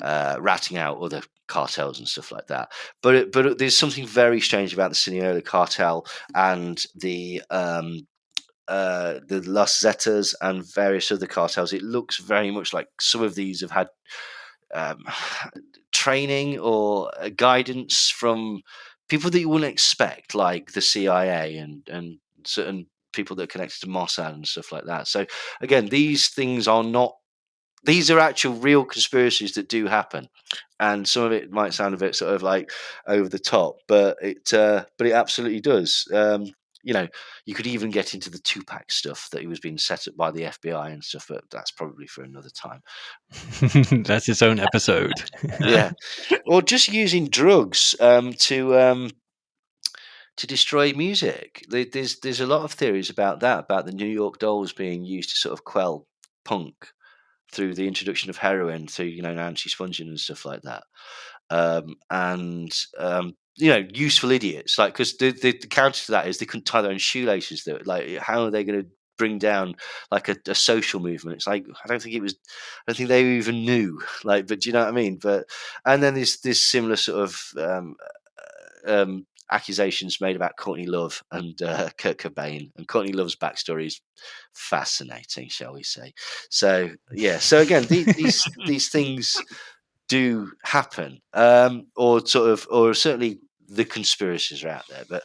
ratting out other cartels and stuff like that. But there's something very strange about the Sinaloa cartel and the Los Zetas and various other cartels. It looks very much like some of these have had training or guidance from people that you wouldn't expect, like the CIA and certain people that are connected to Mossad and stuff like that. So again, these things are not. These are actual real conspiracies that do happen, and some of it might sound a bit sort of like over the top, but it absolutely does. You could even get into the Tupac stuff, that he was being set up by the FBI and stuff, but that's probably for another time. That's its own episode. Yeah, or just using drugs to destroy music. There's a lot of theories about that, about the New York Dolls being used to sort of quell punk through the introduction of heroin, through Nancy Spungen and stuff like that, useful idiots, like, because the counter to that is they couldn't tie their own shoelaces. Like, how are they going to bring down like a social movement? It's like, I don't think they even knew, like, but do you know what I mean? But and then there's this similar sort of accusations made about Courtney Love and Kurt Cobain, and Courtney Love's backstory is fascinating, shall we say? So yeah, so again, these things do happen, or certainly the conspiracies are out there. But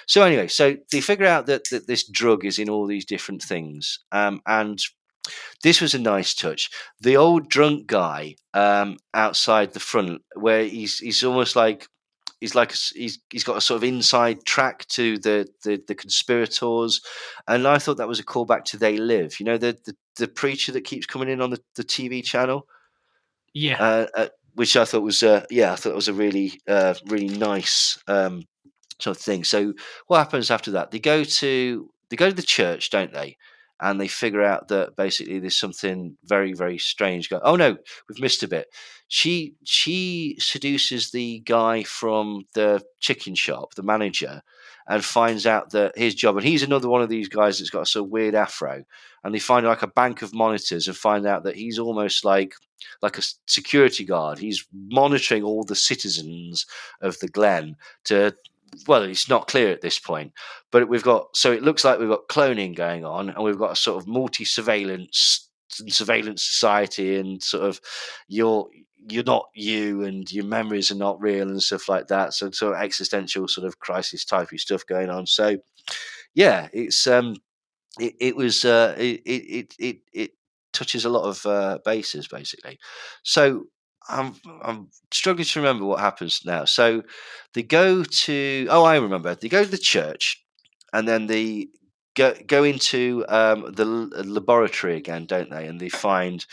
so anyway, so they figure out that this drug is in all these different things, and this was a nice touch. The old drunk guy outside the front, where he's almost like he's got a sort of inside track to the conspirators, and I thought that was a callback to They Live. The preacher that keeps coming in on the TV channel. which I thought was I thought was a really really nice sort of thing. So what happens after that? They go to the church, don't they? And they figure out that basically there's something very, very strange going. Oh no, we've missed a bit. She seduces the guy from the chicken shop, the manager, and finds out that his job, and he's another one of these guys that's got a sort of weird afro. And they find like a bank of monitors and find out that he's almost like a security guard. He's monitoring all the citizens of the Glen to. Well, it's not clear at this point, but it looks like we've got cloning going on, and we've got a sort of multi-surveillance society, and sort of you're not you, and your memories are not real, and stuff like that. So sort of existential sort of crisis typey stuff going on. So yeah, it's it touches a lot of bases basically. So I'm struggling to remember what happens now. So they go to I remember, they go to the church, and then they go into the laboratory again, don't they? And they find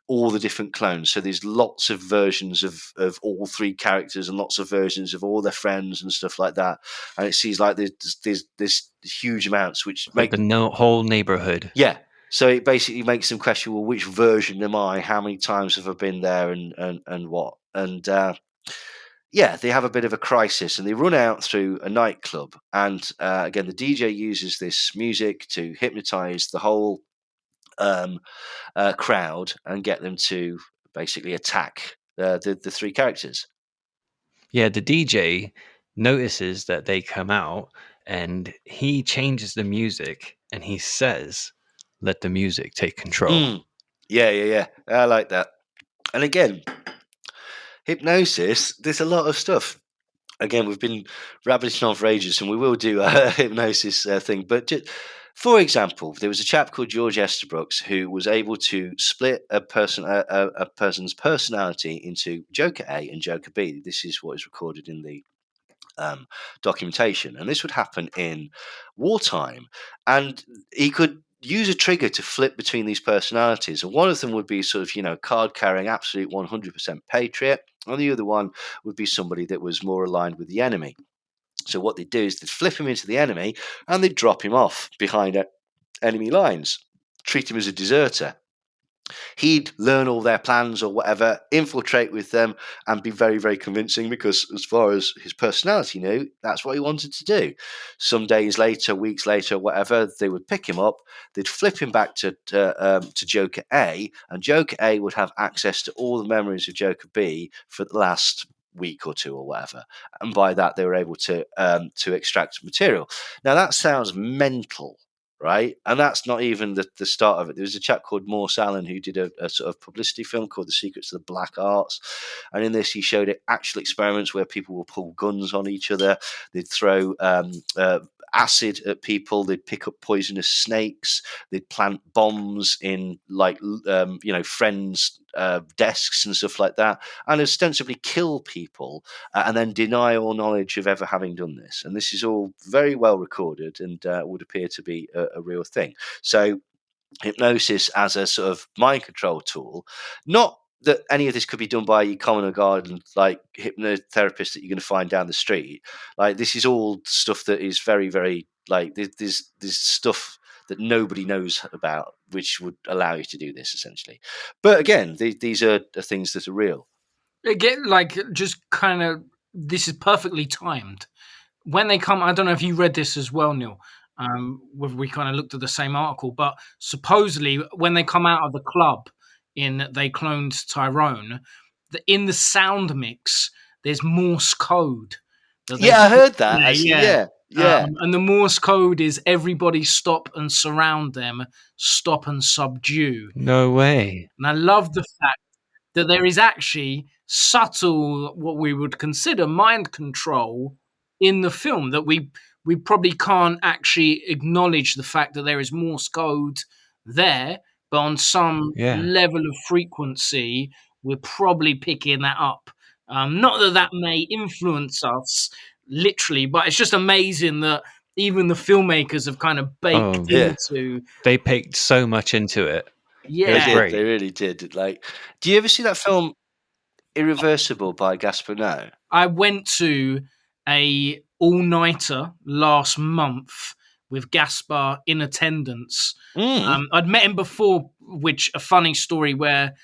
all the different clones. So there's lots of versions of all three characters, and lots of versions of all their friends and stuff like that. And it seems like there's huge amounts, which like the whole neighborhood. Yeah. So it basically makes them question, well, which version am I? How many times have I been there, and what? And they have a bit of a crisis, and they run out through a nightclub. And again, the DJ uses this music to hypnotize the whole crowd and get them to basically attack the three characters. Yeah, the DJ notices that they come out, and he changes the music, and he says, "Let the music take control." Yeah. I like that. And again, hypnosis, there's a lot of stuff. Again, we've been rabbiting on for ages, and we will do a hypnosis thing. But for example, there was a chap called George Estabrooks who was able to split a person's personality into Joker A and Joker B. This is what is recorded in the documentation, and this would happen in wartime. And he could use a trigger to flip between these personalities, and one of them would be sort of card carrying absolute 100% patriot, and the other one would be somebody that was more aligned with the enemy. So what they'd do is they'd flip him into the enemy, and they'd drop him off behind enemy lines, treat him as a deserter. He'd learn all their plans or whatever, infiltrate with them, and be very, very convincing, because as far as his personality knew, that's what he wanted to do. Some days later, weeks later, whatever, they would pick him up, they'd flip him back to Joker A, and Joker A would have access to all the memories of Joker B for the last week or two or whatever, and by that they were able to extract material. Now that sounds mental, right? And that's not even the start of it. There was a chap called Morse Allen who did a sort of publicity film called The Secrets of the Black Arts, and in this he showed actual experiments where people will pull guns on each other, they'd throw acid at people, they'd pick up poisonous snakes, they'd plant bombs in friends' desks and stuff like that, and ostensibly kill people, and then deny all knowledge of ever having done this. And this is all very well recorded, and would appear to be a real thing. So hypnosis as a sort of mind control tool, not that any of this could be done by your common garden like hypnotherapist that you're going to find down the street. Like, this is all stuff that is very, very, like, there's stuff that nobody knows about, which would allow you to do this essentially. But again, these are things that are real. Again, like, just kind of, this is perfectly timed. When they come, I don't know if you read this as well, Neil. We kind of looked at the same article, but supposedly when they come out of the club in They Cloned Tyrone, in the sound mix, there's Morse code. I heard that. Actually, yeah. And the Morse code is everybody stop and surround them, stop and subdue. No way. And I love the fact that there is actually subtle, what we would consider mind control in the film, that we probably can't actually acknowledge the fact that there is Morse code there, but on some level of frequency, we're probably picking that up. Not that may influence us literally, but it's just amazing that even the filmmakers have kind of baked into. They baked so much into it. Yeah, they really did. Like, do you ever see that film? Irreversible by Gaspar Noé? I went to a all-nighter last month with Gaspar in attendance. I'd met him before, which a funny story where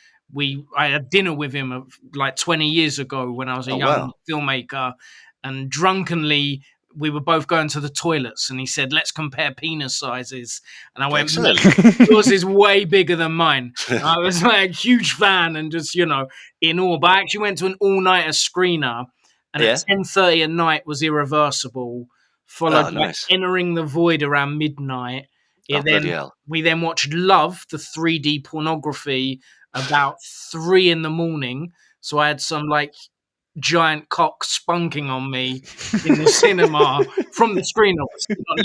I had dinner with him like 20 years ago when I was a young filmmaker, and drunkenly we were both going to the toilets, and he said, "Let's compare penis sizes." And I went, Excellent. "Yours is way bigger than mine." And I was like a huge fan and just, in awe. But I actually went to an all-nighter screener, and at 10:30 at night was Irreversible, followed by Entering the Void around midnight. Bloody hell. We then watched Love, the 3D pornography, about 3 a.m. So I had some giant cock spunking on me in the cinema from the screen, obviously, not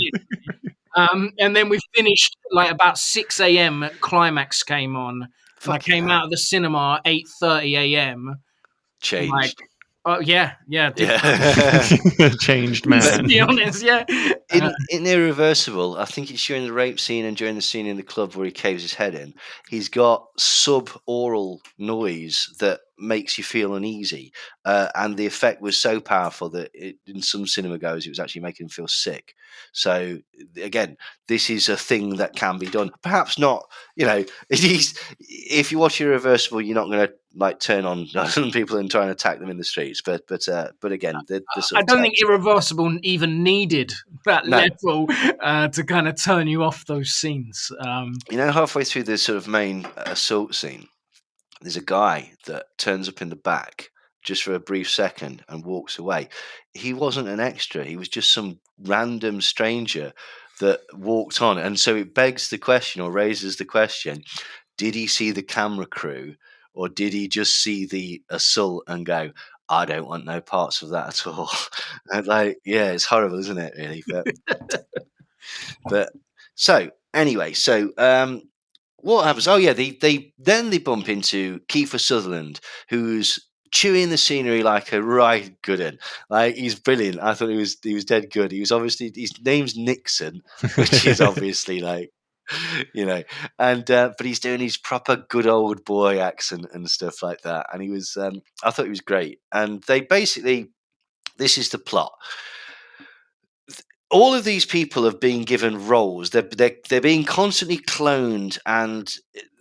literally. And then we finished about 6 a.m. Climax came on. And I came out of the cinema at 8:30 a.m. Changed. Yeah. Changed man. To be honest, yeah. In Irreversible, I think it's during the rape scene and during the scene in the club where he caves his head in, he's got sub-oral noise that makes you feel uneasy. And the effect was so powerful that in some cinema goers, it was actually making them feel sick. So, again, this is a thing that can be done. Perhaps not, if you watch Irreversible, you're not going to turn on people and try and attack them in the streets. But again, I don't think Irreversible even needed that level to kind of turn you off those scenes. Halfway through the sort of main assault scene, there's a guy that turns up in the back just for a brief second and walks away. He wasn't an extra. He was just some random stranger that walked on. And so it begs the question, or raises the question, did he see the camera crew, or did he just see the assault and go, I don't want no parts of that at all? And it's horrible, isn't it, really? But so anyway, what happens? Oh yeah, they bump into Kiefer Sutherland, who's chewing the scenery like a right good one. He's brilliant. I thought he was dead good. He was obviously, his name's Nixon, which is obviously but he's doing his proper good old boy accent and stuff like that. And he was, I thought he was great. And they basically, this is the plot. All of these people have been given roles. They're being constantly cloned, and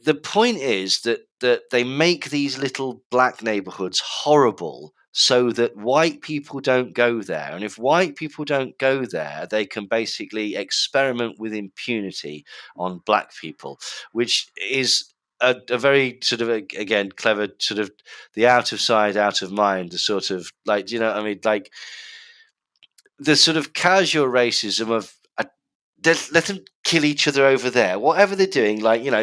the point is that they make these little black neighborhoods horrible so that white people don't go there. And if white people don't go there, they can basically experiment with impunity on black people, which is a very sort of, again, clever sort of the out of sight, out of mind, the sort of do you know what I mean? The sort of casual racism of let them kill each other over there, whatever they're doing,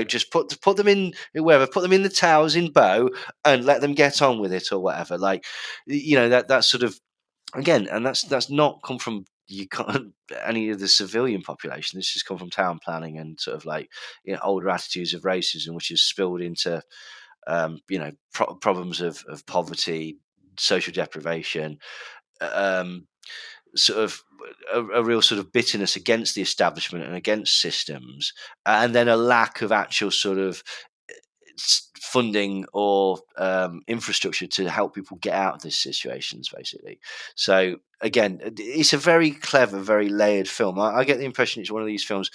just put them in wherever, put them in the towers in Bow and let them get on with it or whatever. That sort of, again, and that's not come from any of the civilian population. This has come from town planning and sort of older attitudes of racism, which has spilled into problems of poverty, social deprivation, sort of a real sort of bitterness against the establishment and against systems, and then a lack of actual sort of funding or infrastructure to help people get out of these situations, basically. So again, it's a very clever, very layered film. I get the impression it's one of these films.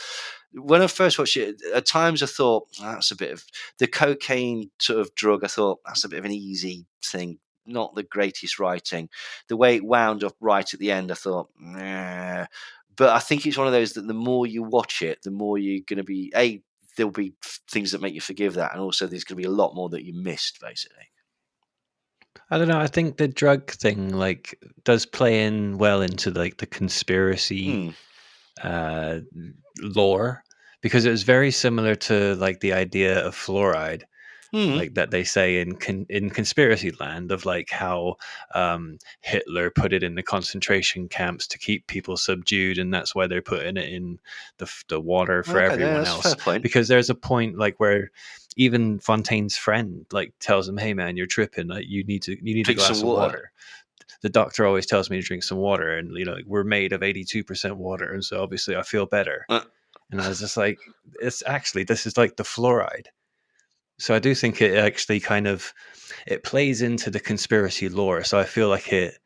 When I first watched it, at times I thought, that's a bit of the cocaine sort of drug. I thought that's a bit of an easy thing. Not the greatest writing. The way it wound up right at the end, I thought, nah. But I think it's one of those that the more you watch it, the more you're going to be, there'll be things that make you forgive that. And also there's going to be a lot more that you missed, basically. I don't know. I think the drug thing does play in well into the conspiracy lore, because it was very similar to the idea of fluoride. That they say in conspiracy land, of how Hitler put it in the concentration camps to keep people subdued, and that's why they're putting it in the water for everyone else. Because there's a point where even Fontaine's friend tells him, "Hey man, you're tripping. You need a glass of water." The doctor always tells me to drink some water, and we're made of 82% water, and so obviously I feel better. And I was just this is the fluoride. So I do think it actually kind of it plays into the conspiracy lore. So I feel like it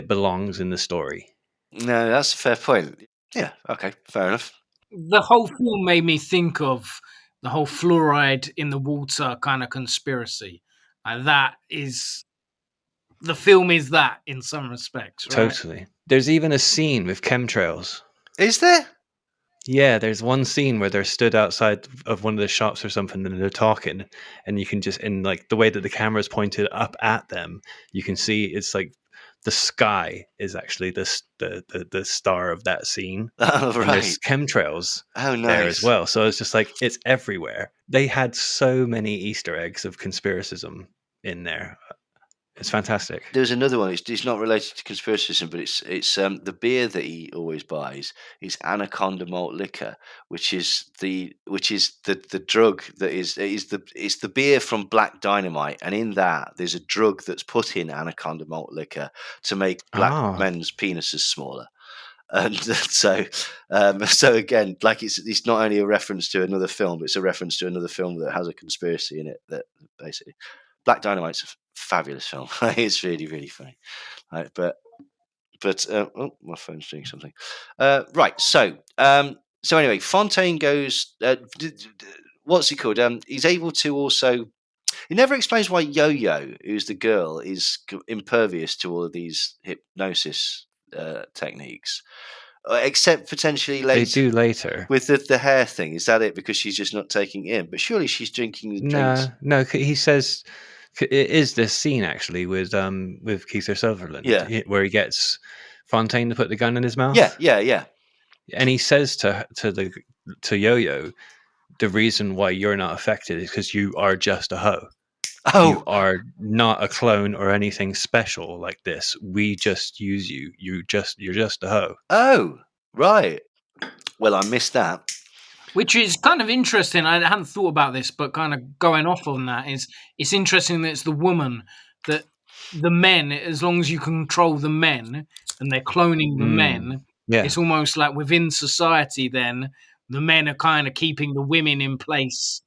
belongs in the story. No, that's a fair point. Yeah, okay, fair enough. The whole film made me think of the whole fluoride in the water kind of conspiracy. And that is the film is that in some respects, right? Totally. There's even a scene with chemtrails. Is there? Yeah, there's one scene where they're stood outside of one of the shops or something and they're talking, and you can just, in like the way that the camera's pointed up at them, you can see it's like the sky is actually the star of that scene. Oh, And there's right. chemtrails Oh, there as nice. well. So it's just like it's everywhere. They had so many Easter eggs of conspiracism in there. It's fantastic. There's another one. It's not related to conspiracism, but it's the beer that he always buys is Anaconda malt liquor, which is the drug that it's the beer from Black Dynamite, and in that there's a drug that's put in Anaconda malt liquor to make black Ah, men's penises smaller. And so again, like it's not only a reference to another film, but it's a reference to another film that has a conspiracy in it. That basically, Black Dynamite's a fabulous film. It's really, really funny. Right, but oh, my phone's doing something. Right, so anyway, Fontaine goes. What's he called? He's able to also. He never explains why Yo-Yo, who's the girl, is impervious to all of these hypnosis techniques. Except potentially they later do later. with the hair thing. Is that it? Because she's just not taking it in. But surely she's drinking the drinks. No. He says it is this scene actually with Keith Sutherland, Yeah. where he gets Fontaine to put the gun in his Yeah, mouth. yeah. And he says to Yo-Yo, the reason why you're not affected is because you are just a hoe. You Oh, are not a clone or anything special like this. We just use you. You're just a hoe. oh, right. Well, I missed that. Which is kind of interesting. I hadn't thought about this, but kind of going off on that is it's interesting that it's the woman that the men, as long as you control the men and they're cloning the men, Yeah. it's almost like within society then the men are kind of keeping the women in place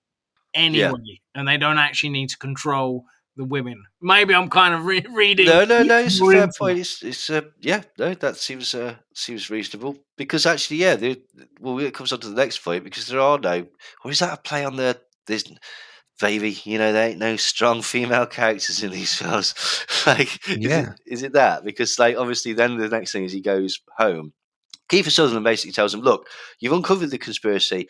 anyway, and they don't actually need to control the women. Maybe I'm kind of reading. No, it's a more fair into point. it. It's yeah, no, that seems reasonable because actually, yeah, it comes on to the next point because there are no, or is that a play on there's baby, there ain't no strong female characters in these films. Like, Yeah. is it that? Because like obviously, then the next thing is he goes home. Kiefer Sutherland basically tells him, "Look, you've uncovered the conspiracy.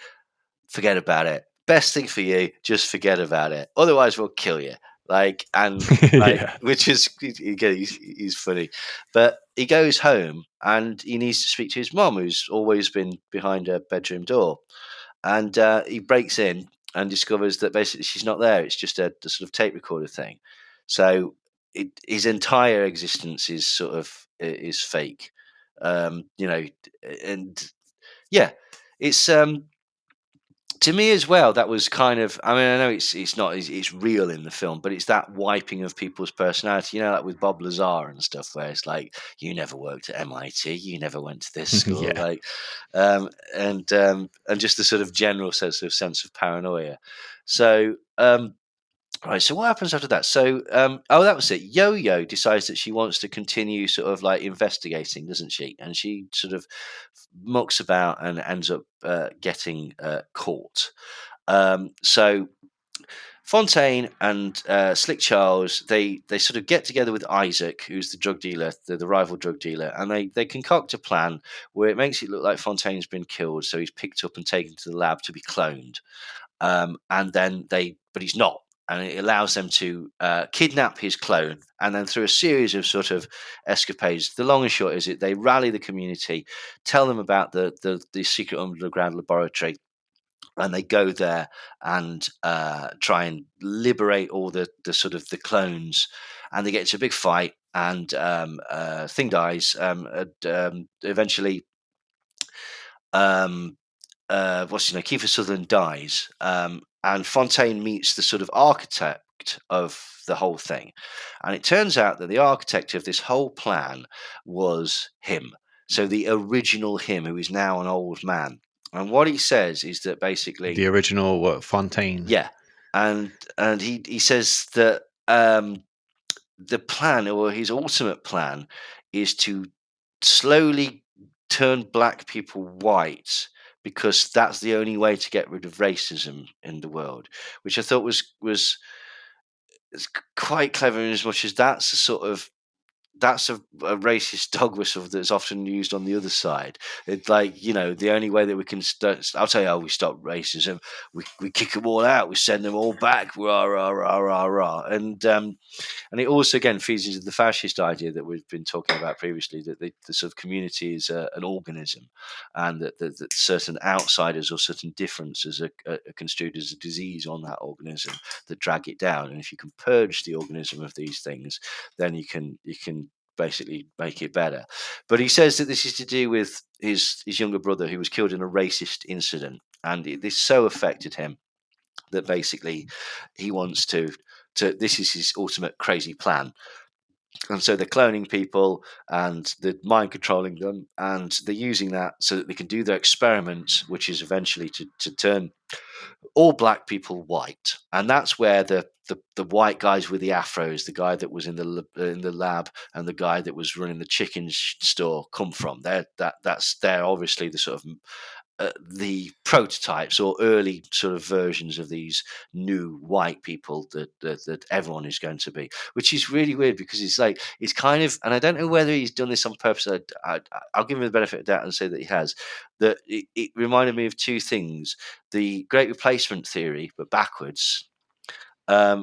Forget about it. Best thing for you, just forget about it. Otherwise, we'll kill you." Like, and like, Yeah. which is again, he's funny, but he goes home and he needs to speak to his mom, who's always been behind her bedroom door, and he breaks in and discovers that basically she's not there. It's just a sort of tape recorder thing. So his entire existence is sort of is fake, and yeah, it's to me as well. That was kind of. I mean, I know it's not it's real in the film, but it's that wiping of people's personality. Like with Bob Lazar and stuff, where it's like you never worked at MIT, you never went to this school, Yeah. like, and just the sort of general sense of paranoia. So. Right, so what happens after that? So, that was it. Yo-Yo decides that she wants to continue sort of like investigating, doesn't she? And she sort of mucks about and ends up getting caught. So Fontaine and Slick Charles, they sort of get together with Isaac, who's the drug dealer, the rival drug dealer, and they concoct a plan where it makes it look like Fontaine's been killed, so he's picked up and taken to the lab to be cloned. And then but he's not. And it allows them to kidnap his clone, and then through a series of sort of escapades, the long and short is they rally the community, tell them about the secret underground laboratory, and they go there and try and liberate all the sort of the clones, and they get into a big fight, and Thing dies. Eventually, Kiefer Sutherland dies, and Fontaine meets the sort of architect of the whole thing, and it turns out that the architect of this whole plan was him. So the original him, who is now an old man. And what he says is that basically The original Fontaine. yeah, and he says that the plan, or his ultimate plan, is to slowly turn black people white, because that's the only way to get rid of racism in the world, which I thought was quite clever, in as much as that's a sort of a racist dog whistle that's often used on the other side. It's like, the only way that we can I'll tell you how we stop racism. We kick them all out. We send them all back. Rah, rah, rah, rah, rah. And it also, again, feeds into the fascist idea that we've been talking about previously, that the sort of community is an organism, and that certain outsiders or certain differences are construed as a disease on that organism that drag it down. And if you can purge the organism of these things, then you can basically make it better. But he says that this is to do with his younger brother, who was killed in a racist incident, and this so affected him that basically he wants to this is his ultimate crazy plan. And so they're cloning people and they're mind controlling them, and they're using that so that they can do their experiments, which is eventually to turn all black people white. And that's where the white guys with the afros, the guy that was in the lab, and the guy that was running the chicken store come from. They're obviously the sort of the prototypes or early sort of versions of these new white people that everyone is going to be, which is really weird, because it's kind of, and I don't know whether he's done this on purpose. I'll give him the benefit of the doubt and say that he has. That it reminded me of two things: the Great Replacement theory, but backwards.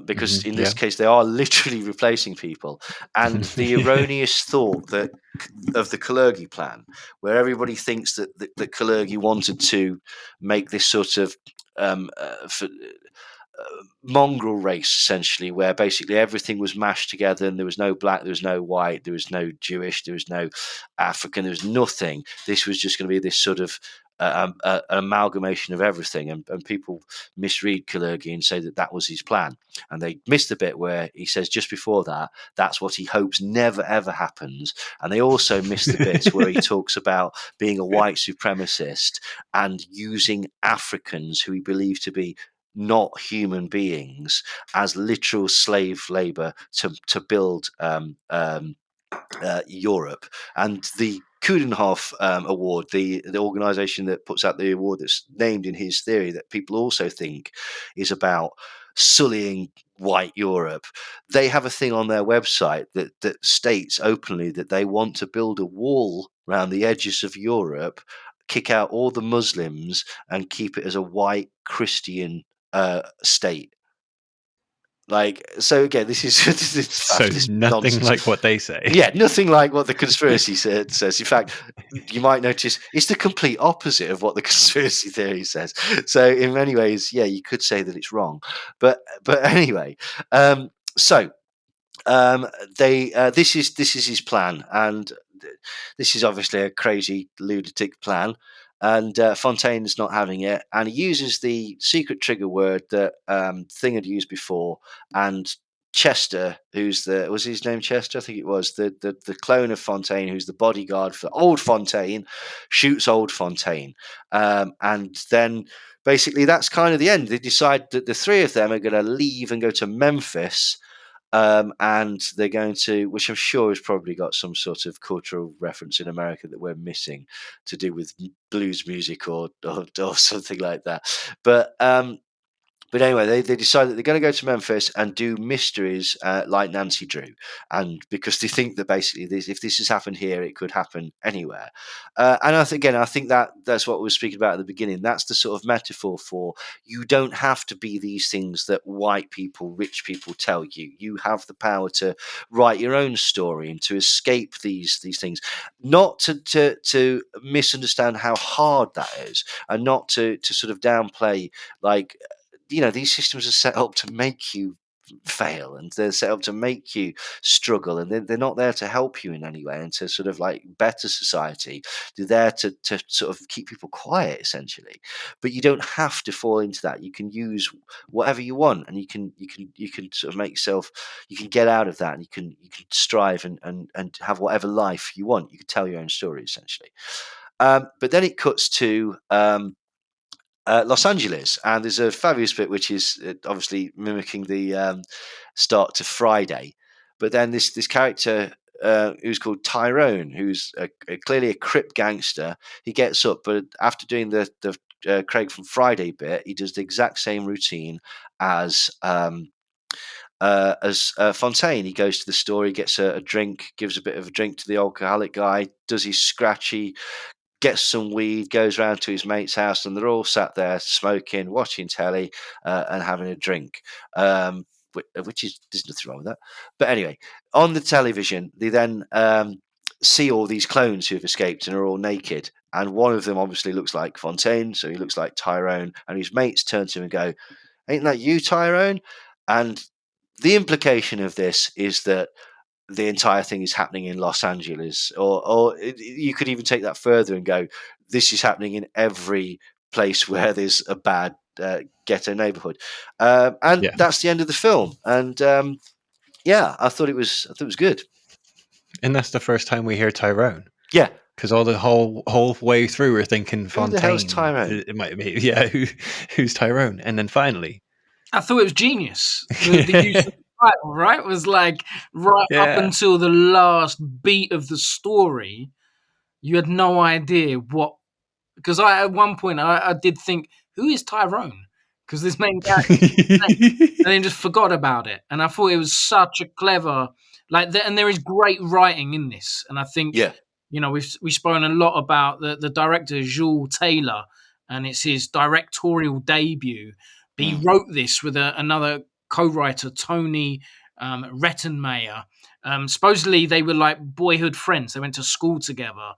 Because in this case, they are literally replacing people, and the erroneous thought that of the Kalergi plan, where everybody thinks that Kalergi wanted to make this sort of mongrel race, essentially, where basically everything was mashed together, and there was no black, there was no white, there was no Jewish, there was no African, there was nothing. This was just going to be this sort of an amalgamation of everything, and people misread Kalergi and say that was his plan, and they missed the bit where he says just before that's what he hopes never ever happens. And they also missed the bit where he talks about being a white supremacist and using Africans who he believed to be not human beings as literal slave labor to build Europe. And the Coudenhove Award, the organization that puts out the award that's named in his theory, that people also think is about sullying white Europe, they have a thing on their website that states openly that they want to build a wall around the edges of Europe, kick out all the Muslims, and keep it as a white Christian state. So again, this is so nothing nonsense. Like what they say. Yeah, nothing like what the conspiracy says. In fact, you might notice it's the complete opposite of what the conspiracy theory says. So in many ways, yeah, you could say that it's wrong. But anyway, this is his plan, and this is obviously a crazy lunatic plan. And Fontaine's not having it, and he uses the secret trigger word that Thing had used before. And Chester, was his name Chester? I think it was the clone of Fontaine, who's the bodyguard for Old Fontaine, shoots Old Fontaine, and then basically that's kind of the end. They decide that the three of them are going to leave and go to Memphis. And they're going to, which I'm sure has probably got some sort of cultural reference in America that we're missing, to do with blues music or something like that. But anyway, they decide that they're going to go to Memphis and do mysteries like Nancy Drew, and because they think that basically if this has happened here, it could happen anywhere. And I think that's what we were speaking about at the beginning. That's the sort of metaphor for, you don't have to be these things that white people, rich people tell you. You have the power to write your own story and to escape these things, not to misunderstand how hard that is, and not to sort of downplay, like, these systems are set up to make you fail, and they're set up to make you struggle, and they're not there to help you in any way and to sort of like better society. They're there to sort of keep people quiet, essentially. But you don't have to fall into that. You can use whatever you want, and you can sort of make yourself, you can get out of that, and you can strive and have whatever life you want. You can tell your own story, essentially. But then it cuts to Los Angeles, and there's a fabulous bit which is obviously mimicking the start to Friday, but then this character who's called Tyrone, who's clearly a Crip gangster, he gets up, but after doing the Craig from Friday bit, he does the exact same routine as Fontaine. He goes to the store, he gets a drink, gives a bit of a drink to the alcoholic guy, does his scratchy, gets some weed, goes round to his mate's house, and they're all sat there smoking, watching telly, and having a drink. Which is, there's nothing wrong with that. But anyway, on the television, they then see all these clones who have escaped and are all naked. And one of them obviously looks like Fontaine, so he looks like Tyrone. And his mates turn to him and go, "Ain't that you, Tyrone?" And the implication of this is that the entire thing is happening in Los Angeles, or you could even take that further and go, this is happening in every place where there's a bad ghetto neighborhood, and that's the end of the film. And I thought it was good. And that's the first time we hear Tyrone. Yeah, because all the whole way through we're thinking Fontaine. Who the hell's Tyrone? It might be, who's Tyrone? And then finally, I thought it was genius. The use of the title, right? Was like up until the last beat of the story, you had no idea what. Because at one point I did think, who is Tyrone? Because this main character, and then just forgot about it. And I thought it was such a clever, and there is great writing in this. And I think, we've spoken a lot about the director Jules Taylor, and it's his directorial debut. He wrote this with another co-writer, Tony Rettenmeier. Supposedly they were like boyhood friends. They went to school together.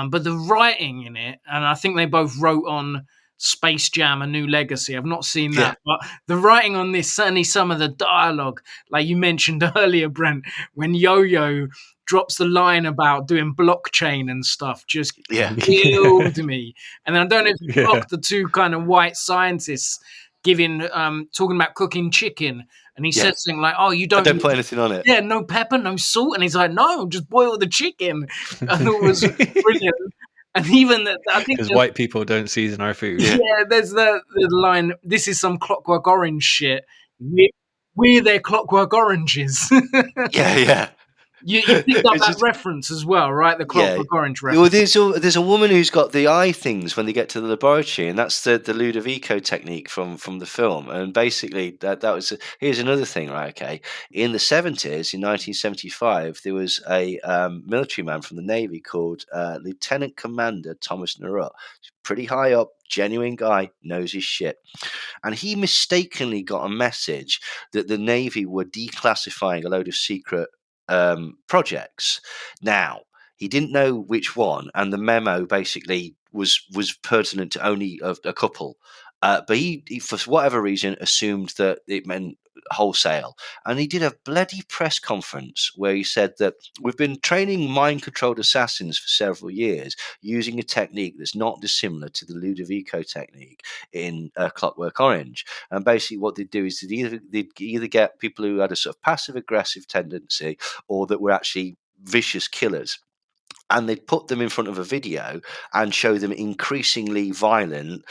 But the writing in it, and I think they both wrote on Space Jam: A New Legacy. I've not seen that, but the writing on this, certainly some of the dialogue, like you mentioned earlier, Brent, when Yo-Yo drops the line about doing blockchain and stuff, just killed me. And then I don't know if you blocked the two kind of white scientists talking about cooking chicken, and he said something like, "Oh, you don't put anything on it." Yeah, no pepper, no salt, and he's like, "No, just boil the chicken." I thought it was brilliant. And even that, I think because white people don't season our food. Yeah, there's the line. This is some Clockwork Orange shit. We're their Clockwork Oranges. Yeah. You picked up that reference as well, right? The Clockwork Orange reference. Well, there's a woman who's got the eye things when they get to the laboratory, and that's the Ludovico technique from the film. And basically, that was here's another thing, right? Okay, in the 70s, in 1975, there was a military man from the Navy called Lieutenant Commander Thomas Narut. Pretty high up, genuine guy, knows his shit. And he mistakenly got a message that the Navy were declassifying a load of secret projects. Now, he didn't know which one, and the memo basically was pertinent to only a couple. But he, for whatever reason, assumed that it meant wholesale. And he did a bloody press conference where he said that we've been training mind-controlled assassins for several years using a technique that's not dissimilar to the Ludovico technique in Clockwork Orange. And basically what they'd do is they'd either get people who had a sort of passive-aggressive tendency or that were actually vicious killers. And they'd put them in front of a video and show them increasingly violent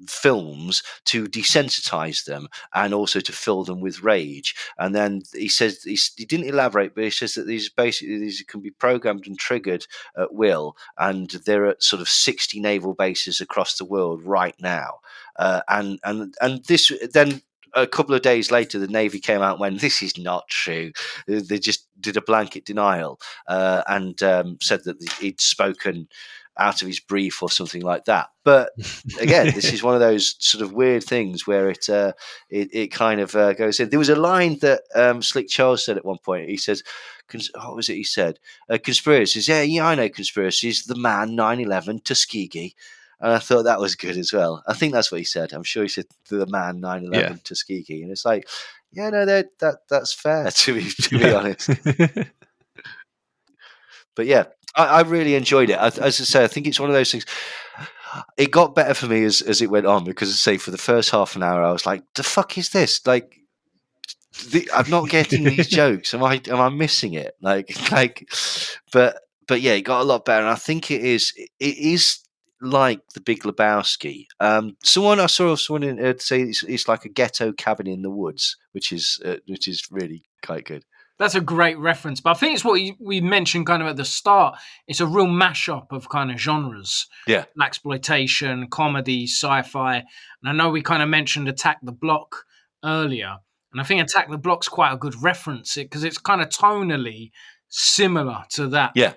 films to desensitize them and also to fill them with rage. And then he says, he didn't elaborate, but he says that these can be programmed and triggered at will, and they're at sort of 60 naval bases across the world right now. And this then. A couple of days later, the Navy came out and went, "This is not true." They just did a blanket denial and said that he'd spoken out of his brief or something like that. But again, this is one of those sort of weird things where it kind of goes in. There was a line that Slick Charles said at one point. He says, what was it he said? Conspiracies. Yeah, I know conspiracies. The man 9/11 Tuskegee. And I thought that was good as well. I think that's what he said. I'm sure he said the man 9/11 Tuskegee. And it's like, that's fair to be honest. But yeah, I really enjoyed it. As I say, I think it's one of those things. It got better for me as it went on because, say, for the first half an hour, I was like, "The fuck is this? Like, I'm not getting these jokes. Am I missing it? Like, but yeah, it got a lot better. And I think it is like The Big Lebowski. I saw someone say it's like a ghetto cabin in the woods, which is really quite good. That's a great reference, but I think it's what we mentioned kind of at the start. It's a real mashup of kind of genres. Yeah. Blaxploitation, comedy, sci-fi. And I know we kind of mentioned Attack the Block earlier. And I think Attack the Block's quite a good reference because it's kind of tonally similar to that. Yeah.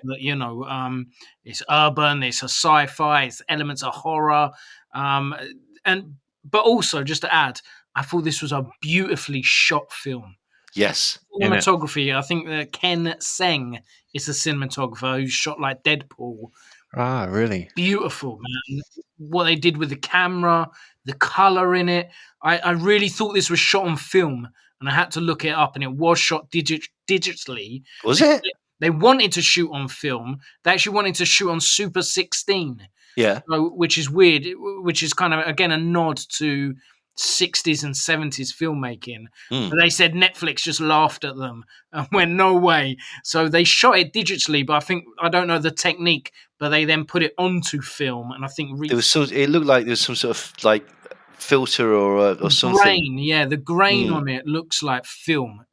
It's urban, it's a sci-fi, it's elements of horror. But also, just to add, I thought this was a beautifully shot film. Yes. Cinematography. I think that Ken Seng is the cinematographer who shot like Deadpool. Ah, really? Beautiful, man. What they did with the camera, the color in it. I really thought this was shot on film, and I had to look it up, and it was shot digitally. Was it? They wanted to shoot on film. They actually wanted to shoot on Super 16. Yeah. Which is weird, which is kind of, again, a nod to 60s and 70s filmmaking. But they said Netflix just laughed at them and went, no way. So they shot it digitally, but I don't know the technique, but they then put it onto film. And I think it looked like there's some sort of like filter or something. Grain, yeah, the grain on it looks like film.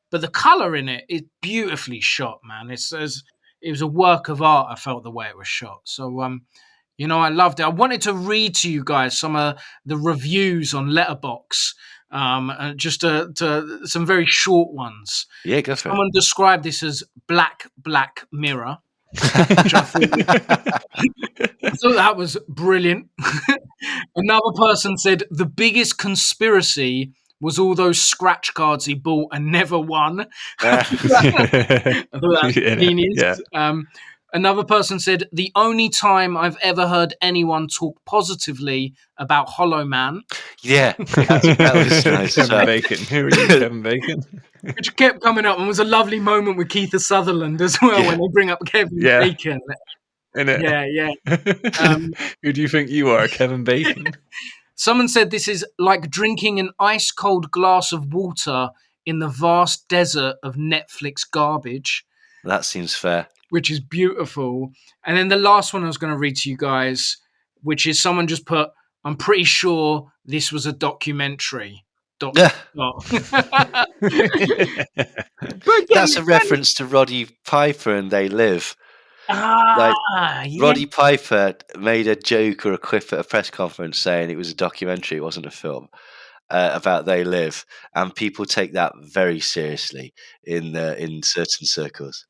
But the color in it is beautifully shot, man. It was a work of art. I felt the way it was shot. So, I loved it. I wanted to read to you guys some of the reviews on Letterboxd, just to some very short ones. Yeah, go for it. Someone described this as Black Mirror. Which I thought that was brilliant. Another person said the biggest conspiracy was all those scratch cards he bought and never won. I thought that's genius. Yeah. Another person said, the only time I've ever heard anyone talk positively about Hollow Man. Yeah, that was nice. Kevin Bacon. Who are you, Kevin Bacon? Which kept coming up and was a lovely moment with Keith Sutherland as well when they bring up Kevin Bacon. Yeah. Who do you think you are, Kevin Bacon? Someone said this is like drinking an ice-cold glass of water in the vast desert of Netflix garbage. That seems fair. Which is beautiful. And then the last one I was going to read to you guys, which is someone just put, I'm pretty sure this was a documentary. That's a reference to Roddy Piper and They Live. Roddy Piper made a joke or a quip at a press conference saying it was a documentary, it wasn't a film, about They Live, and people take that very seriously in certain circles.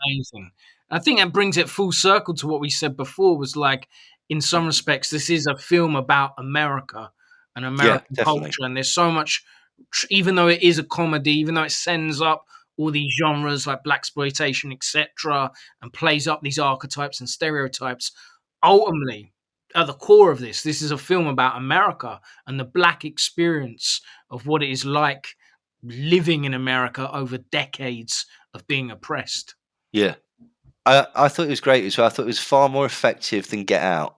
Amazing. I think that brings it full circle to what we said before, was like, in some respects, this is a film about America and American culture, and there's so much, even though it is a comedy, even though it sends up all these genres like blaxploitation, etc., and plays up these archetypes and stereotypes, ultimately, at the core of this is a film about America and the black experience of what it is like living in America over decades of being oppressed. Yeah. I thought it was great as well. I thought it was far more effective than Get Out.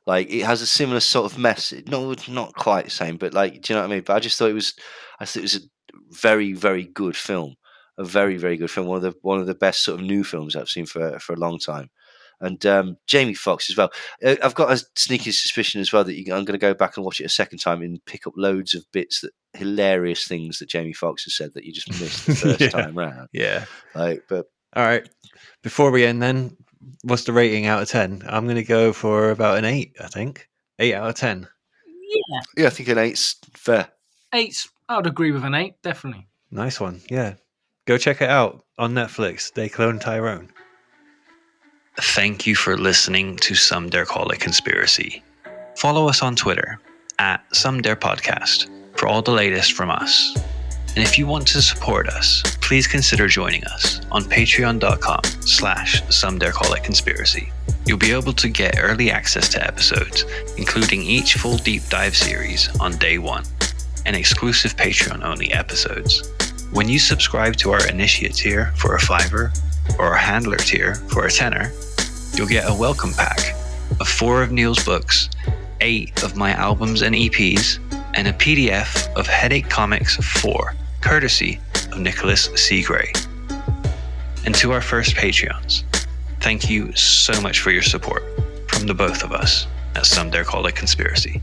Like, it has a similar sort of message. No, not quite the same, but like, do you know what I mean? But I thought it was a very, very good film. A very, very good film. One of the best sort of new films I've seen for a long time. And Jamie Foxx as well. I've got a sneaky suspicion as well that I'm going to go back and watch it a second time and pick up loads of hilarious things that Jamie Foxx has said that you just missed the first time round. Yeah. But all right. Before we end then, what's the rating out of 10? I'm going to go for about an 8, I think. 8 out of 10. Yeah, I think an 8's fair. 8's, I would agree with an 8, definitely. Nice one, yeah. Go check it out on Netflix. They Cloned Tyrone. Thank you for listening to Some Dare Call It Conspiracy. Follow us on Twitter at Some Dare Podcast for all the latest from us. And if you want to support us, please consider joining us on patreon.com/somedarecallitconspiracy. You'll be able to get early access to episodes, including each full deep dive series on day 1, and exclusive Patreon-only episodes. When you subscribe to our Initiate tier for a $5 or our Handler tier for a $10, you'll get a welcome pack of 4 of Neil's books, 8 of my albums and EPs, and a PDF of Headache Comics 4, courtesy of Nicholas C. Gray. And to our first Patreons, thank you so much for your support. From from the both of us, as some dare call it conspiracy.